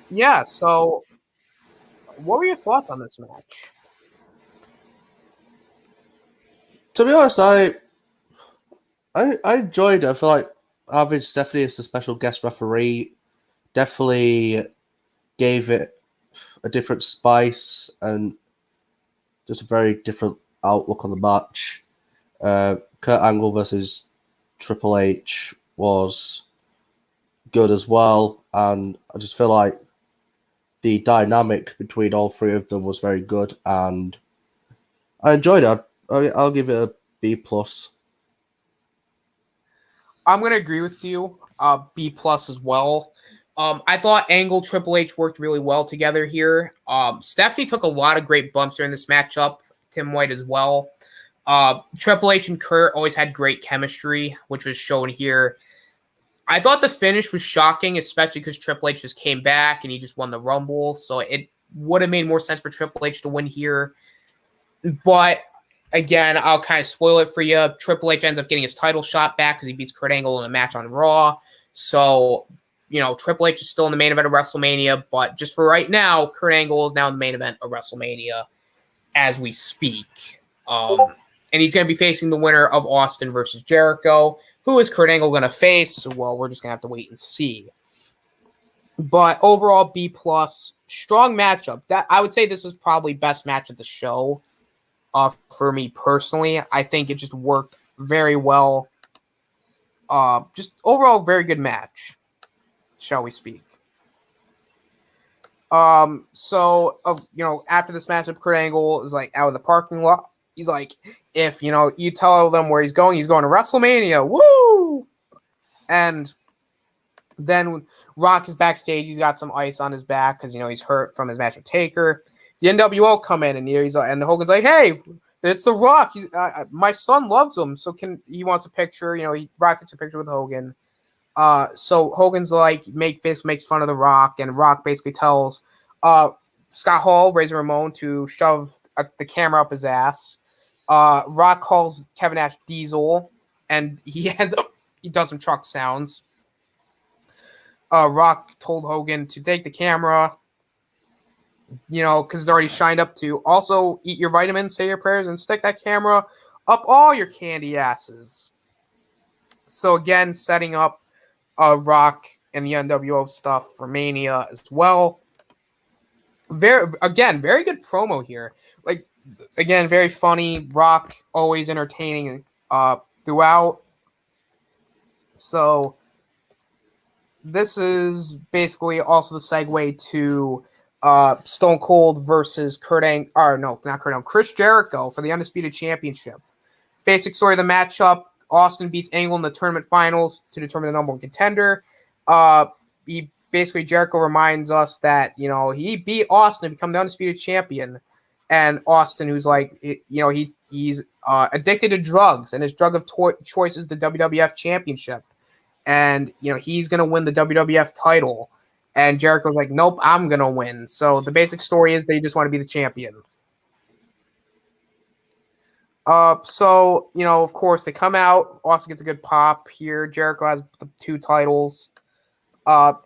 Yeah, so what were your thoughts on this match? To be honest, I enjoyed it. I feel like having Stephanie as the special guest referee definitely gave it a different spice and just a very different outlook on the match. Kurt Angle versus Triple H was good as well, and I just feel like the dynamic between all three of them was very good, and I enjoyed it. I'll give it a B+. I'm gonna agree with you. B+ as well. I thought Angle Triple H worked really well together here. Stephanie took a lot of great bumps during this matchup. Tim White as well. Triple H and Kurt always had great chemistry, which was shown here. I thought the finish was shocking, especially because Triple H just came back and he just won the Rumble. So it would have made more sense for Triple H to win here. But again, I'll kind of spoil it for you. Triple H ends up getting his title shot back because he beats Kurt Angle in a match on Raw. So, Triple H is still in the main event of WrestleMania. But just for right now, Kurt Angle is now in the main event of WrestleMania as we speak. And he's going to be facing the winner of Austin versus Jericho. Who is Kurt Angle going to face? Well, we're just going to have to wait and see. But overall, B+. Strong matchup. I would say this is probably best match of the show for me personally. I think it just worked very well. Just overall, very good match, shall we speak. So, after this matchup, Kurt Angle is like out in the parking lot. He's like, if, you tell them where he's going to WrestleMania. Woo! And then Rock is backstage. He's got some ice on his back because, he's hurt from his match with Taker. The NWO come in and Hogan's like, hey, it's The Rock. He's my son loves him. So he wants a picture. Rock takes a picture with Hogan. So Hogan's like, basically makes fun of The Rock, and Rock basically tells Scott Hall, Razor Ramon, to shove the camera up his ass. Rock calls Kevin Nash Diesel, and he does some truck sounds. Rock told Hogan to take the camera, because it's already shined up to. Also, eat your vitamins, say your prayers, and stick that camera up all your candy asses. So again, setting up Rock and the NWO stuff for Mania as well. Very good promo here. Again, very funny. Rock always entertaining throughout. So this is basically also the segue to Stone Cold versus Chris Jericho for the Undisputed Championship. Basic story of the matchup: Austin beats Angle in the tournament finals to determine the number one contender. Jericho reminds us that he beat Austin to become the Undisputed Champion. And Austin, who's like, he's addicted to drugs, and his drug of choice is the WWF Championship. And, he's going to win the WWF title. And Jericho's like, nope, I'm going to win. So the basic story is they just want to be the champion. Of course, they come out. Austin gets a good pop here. Jericho has the 2 titles.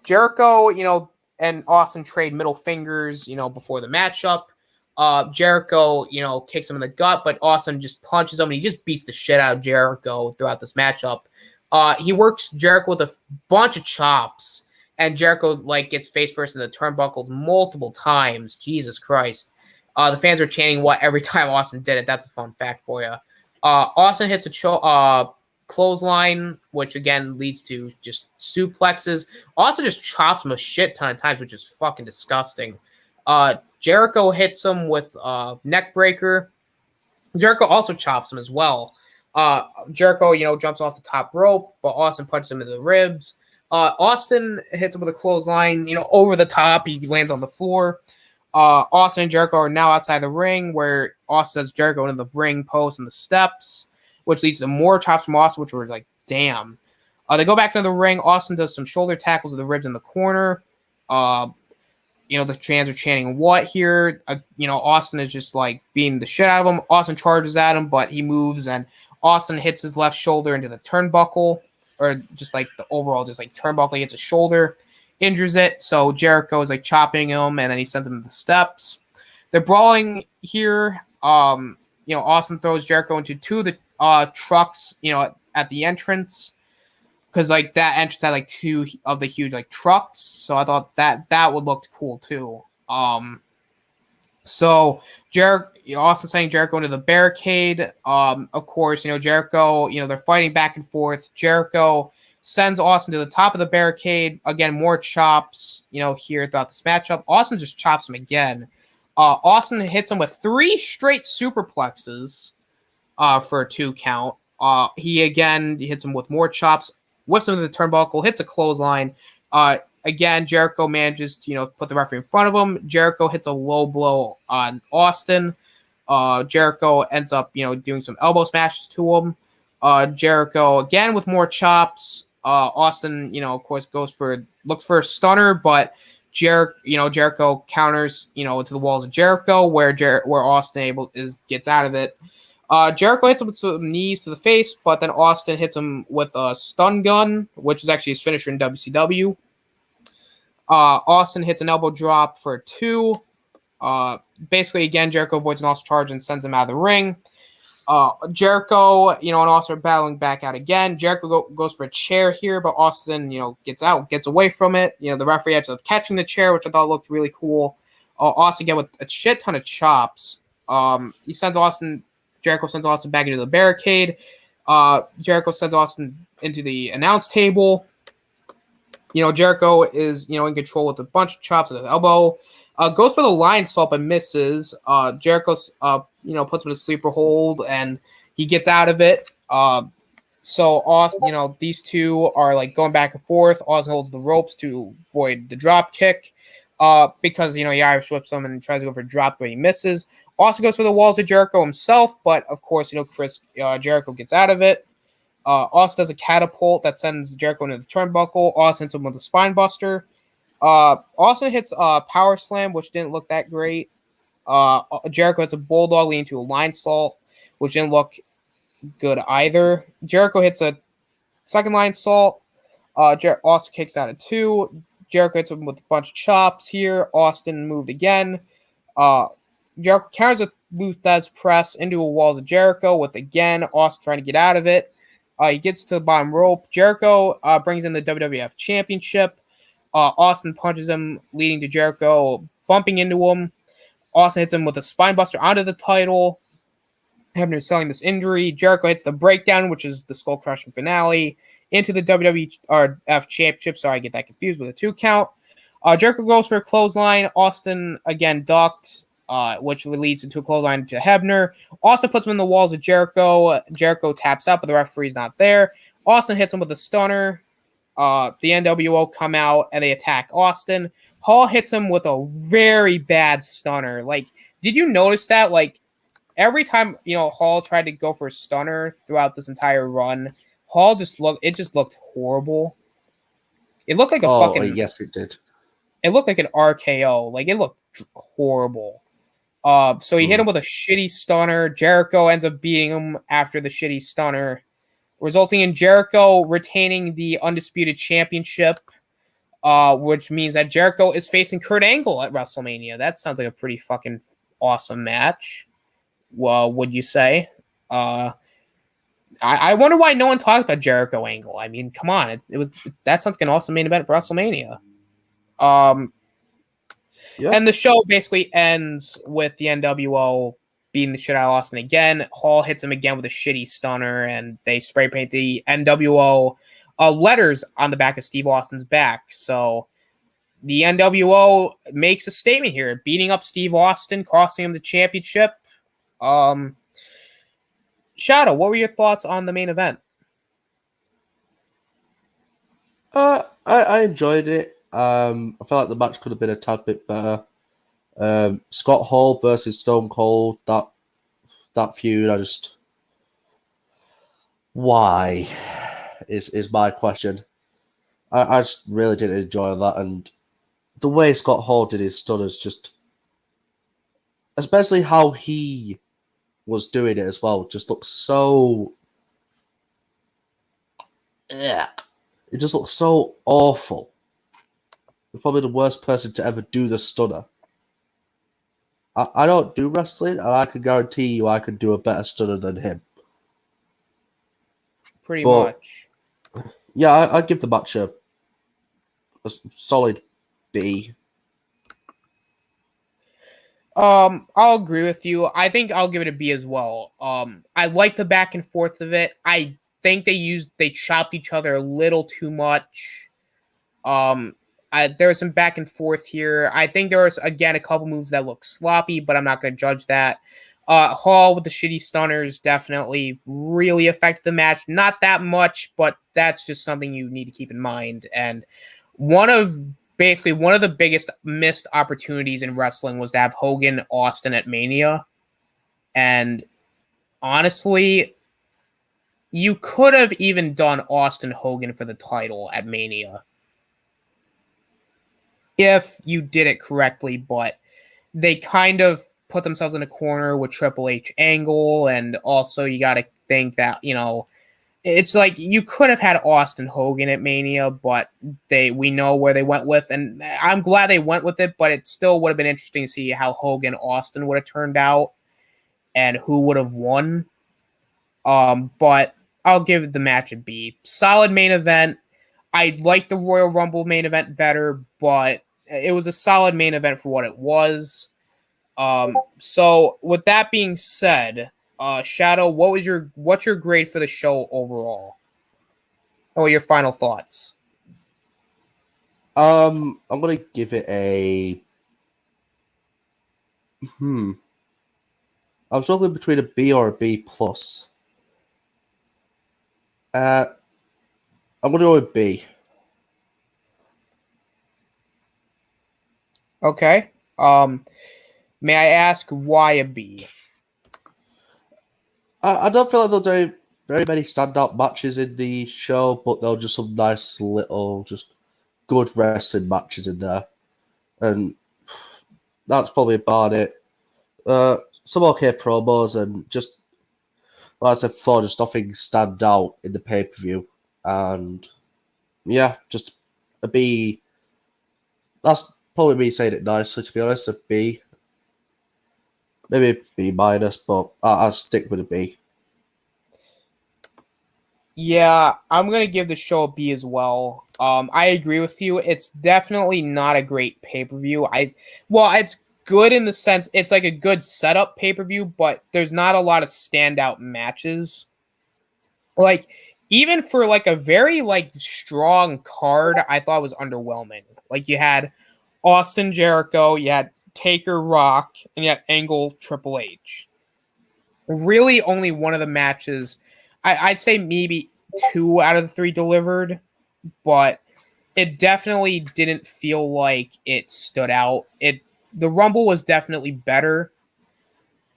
Jericho, and Austin trade middle fingers, before the matchup. Jericho, kicks him in the gut, but Austin just punches him, and he just beats the shit out of Jericho throughout this matchup. He works Jericho with a bunch of chops, and Jericho gets face first in the turnbuckles multiple times. Jesus Christ. The fans are chanting what every time Austin did it. That's a fun fact for you. Austin hits a clothesline, which again leads to just suplexes. Also just chops him a shit ton of times, which is fucking disgusting. Jericho hits him with neck breaker. Jericho also chops him as well. Jericho, jumps off the top rope, but Austin punches him in the ribs. Austin hits him with a clothesline, over the top. He lands on the floor. Austin and Jericho are now outside the ring, where Austin sends Jericho into the ring post and the steps, which leads to more chops from Austin, which were like, damn. They go back into the ring. Austin does some shoulder tackles of the ribs in the corner. The fans are chanting what here? Austin is just like beating the shit out of him. Austin charges at him, but he moves, and Austin hits his left shoulder into the turnbuckle, or just like the overall, just like turnbuckle, he hits his shoulder, injures it. So Jericho is like chopping him, and then he sends him to the steps. They're brawling here. Austin throws Jericho into two of the trucks, at the entrance. Because like that entrance had like two of the huge like trucks, so I thought that would look cool too. So Austin sending Jericho into the barricade. Of course, Jericho. They're fighting back and forth. Jericho sends Austin to the top of the barricade. Again, more chops. Here throughout this matchup, Austin just chops him again. Austin hits him with 3 straight superplexes for a 2 count. He hits him with more chops. Whips him to the turnbuckle, hits a clothesline. Again, Jericho manages to, put the referee in front of him. Jericho hits a low blow on Austin. Jericho ends up, doing some elbow smashes to him. Jericho, again, with more chops. Austin, of course, looks for a stunner, but Jericho counters, into the walls of Jericho, where Austin gets out of it. Jericho hits him with some knees to the face, but then Austin hits him with a stun gun, which is actually his finisher in WCW. Austin hits an elbow drop for 2. Basically, again, Jericho avoids an Austin charge and sends him out of the ring. Jericho, and Austin are battling back out again. Jericho goes for a chair here, but Austin, gets away from it. The referee ends up catching the chair, which I thought looked really cool. Austin again with a shit ton of chops. Jericho sends Austin back into the barricade. Jericho sends Austin into the announce table. Jericho is, in control with a bunch of chops at his elbow. Goes for the lion salt but misses. Jericho, puts him in a sleeper hold, and he gets out of it. So Austin, these two are like going back and forth. Austin holds the ropes to avoid the drop kick. Because, he Irish whips him and tries to go for a drop, but he misses. Austin goes for the wall to Jericho himself, but of course, Jericho gets out of it. Austin does a catapult that sends Jericho into the turnbuckle. Austin hits him with a spine buster. Austin hits a power slam, which didn't look that great. Jericho hits a bulldog leading to a line salt, which didn't look good either. Jericho hits a second line salt. Austin kicks out at 2. Jericho hits him with a bunch of chops here. Austin moved again. Jericho counters a Luthez press into a walls of Jericho with, again, Austin trying to get out of it. He gets to the bottom rope. Jericho brings in the WWF Championship. Austin punches him, leading to Jericho bumping into him. Austin hits him with a spine buster onto the title. Hebner selling this injury. Jericho hits the breakdown, which is the skull crushing finale, into the WWF Championship. Sorry, I get that confused with a 2 count. Jericho goes for a clothesline. Austin again ducked, which leads into a clothesline to Hebner. Austin puts him in the walls of Jericho. Jericho taps out, but the referee's not there. Austin hits him with a stunner. The NWO come out and they attack Austin. Hall hits him with a very bad stunner. Like, did you notice that? Like, every time, Hall tried to go for a stunner throughout this entire run, Hall just looked horrible. It looked like yes, it did. It looked like an RKO. Like, it looked horrible. So he hit him with a shitty stunner. Jericho ends up beating him after the shitty stunner, resulting in Jericho retaining the Undisputed Championship, which means that Jericho is facing Kurt Angle at WrestleMania. That sounds like a pretty fucking awesome match. Well, would you say? I wonder why no one talked about Jericho Angle. I mean, come on. That sounds like an awesome main event for WrestleMania. Yep. And the show basically ends with the NWO beating the shit out of Austin again. Hall hits him again with a shitty stunner, and they spray paint the NWO letters on the back of Steve Austin's back. So the NWO makes a statement here, beating up Steve Austin, costing him the championship. Shadow, what were your thoughts on the main event? I enjoyed it. I felt like the match could have been a tad bit better. Scott Hall versus Stone Cold, that feud, why is my question. I just really didn't enjoy that, and the way Scott Hall did his stunners, just especially how he was doing it as well, just looked so. Yeah, it just looked so awful. Probably the worst person to ever do the stunner. I don't do wrestling, and I can guarantee you I could do a better stunner than him. Pretty much. Yeah, I'd give the match a solid B. I'll agree with you. I think I'll give it a B as well. I like the back and forth of it. I think they chopped each other a little too much. There was some back and forth here. I think there was, again, a couple moves that look sloppy, but I'm not going to judge that. Hall with the shitty stunners definitely really affected the match. Not that much, but that's just something you need to keep in mind. And one of the biggest missed opportunities in wrestling was to have Hogan Austin at Mania. And honestly, you could have even done Austin Hogan for the title at Mania if you did it correctly, but they kind of put themselves in a corner with Triple H Angle, and also you got to think that, it's like you could have had Austin Hogan at Mania, but we know where they went with, and I'm glad they went with it, but it still would have been interesting to see how Hogan Austin would have turned out and who would have won. But I'll give the match a B. Solid main event. I like the Royal Rumble main event better, but it was a solid main event for what it was. So with that being said, Shadow, what's your grade for the show overall? Or your final thoughts? I'm gonna give it a. I'm struggling between a B or a B plus. I'm gonna go with B. Okay. May I ask why a B? I don't feel like there's very many standout matches in the show, but there were just some nice little, just good wrestling matches in there, and that's probably about it. Some okay promos, and just like I said before, just nothing stand out in the pay-per-view, and yeah, just a B. That's probably me saying it nicely, to be honest. A B, maybe a B minus, but I'll stick with a B. Yeah, I'm going to give the show a B as well. I agree with you. It's definitely not a great pay-per-view. It's good in the sense it's like a good setup pay-per-view, but there's not a lot of standout matches. Like, even for like a very like strong card, I thought it was underwhelming. Like, you had Austin Jericho, you had Taker Rock, and you had Angle Triple H. Really only one of the matches, I'd say maybe 2 out of the 3 delivered, but it definitely didn't feel like it stood out. The Rumble was definitely better.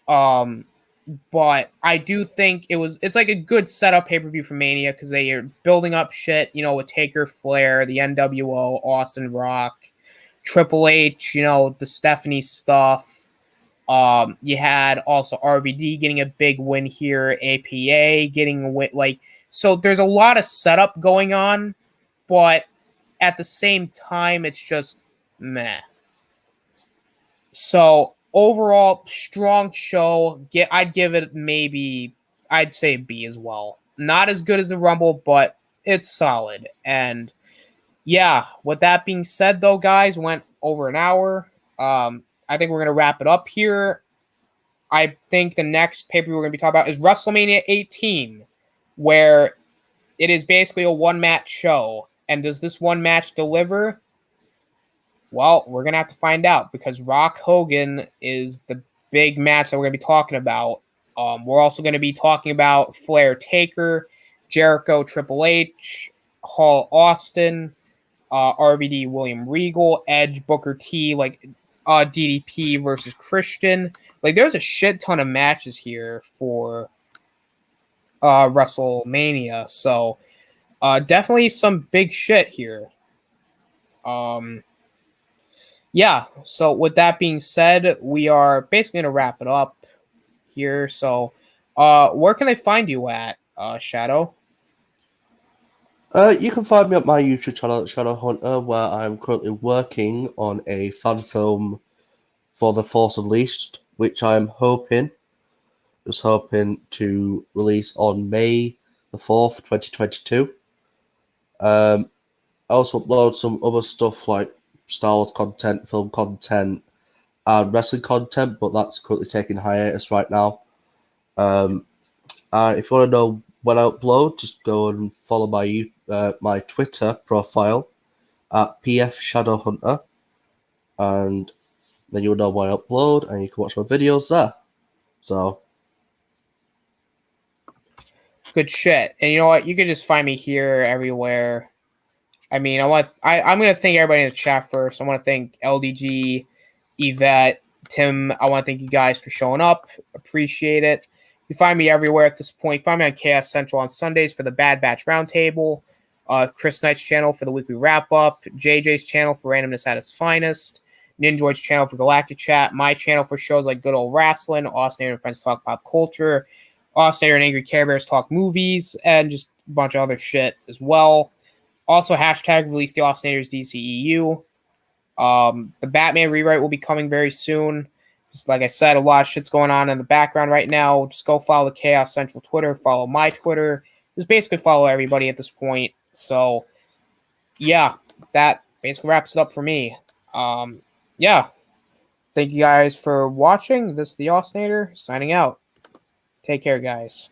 But I do think it's like a good setup pay-per-view for Mania because they are building up shit, with Taker, Flair, the NWO, Austin Rock, Triple H, the Stephanie stuff. You had also RVD getting a big win here, APA getting a win. So there's a lot of setup going on, but at the same time, it's just meh. So overall, strong show. I'd give it I'd say B as well. Not as good as the Rumble, but it's solid. And yeah, with that being said, though, guys, went over an hour. I think we're gonna wrap it up here. I think the next pay-per-view we're going to be talking about is WrestleMania 18, where it is basically a one-match show. And does this one match deliver? Well, we're going to have to find out, because Rock Hogan is the big match that we're going to be talking about. We're also going to be talking about Flair Taker, Jericho Triple H, Hall Austin, RVD William Regal, Edge Booker T, like DDP versus Christian. Like, there's a shit ton of matches here for WrestleMania. So definitely some big shit here. Yeah, so with that being said, we are basically going to wrap it up here. So where can they find you at, Shadow? You can find me at my YouTube channel at Shadow Hunter, where I'm currently working on a fan film for The Force Unleashed, which I'm hoping to release on May the 4th, 2022. I also upload some other stuff like Star Wars content, film content, and wrestling content, but that's currently taking hiatus right now. And if you want to know when I upload, just go and follow my Twitter profile at PF Shadow Hunter, and then you'll know when I upload, and you can watch my videos there. So Good shit. And you know what? You can just find me here everywhere. I mean, I'm gonna thank everybody in the chat first. I want to thank LDG, Yvette, Tim. I want to thank you guys for showing up. Appreciate it. You find me everywhere at this point. You find me on Chaos Central on Sundays for the Bad Batch Roundtable, Chris Knight's channel for the weekly wrap up, JJ's channel for randomness at its finest, Ninjoid's channel for Galactic Chat, my channel for shows like Good Old Wrasslin, Austin and Friends Talk Pop Culture, Austin and Angry Care Bears Talk Movies, and just a bunch of other shit as well. Also, hashtag release the Austinators DCEU. The Batman rewrite will be coming very soon. Just like I said, a lot of shit's going on in the background right now. Just go follow the Chaos Central Twitter, follow my Twitter. Just basically follow everybody at this point. So, yeah, that basically wraps it up for me. Yeah. Thank you guys for watching. This is the Austinator signing out. Take care, guys.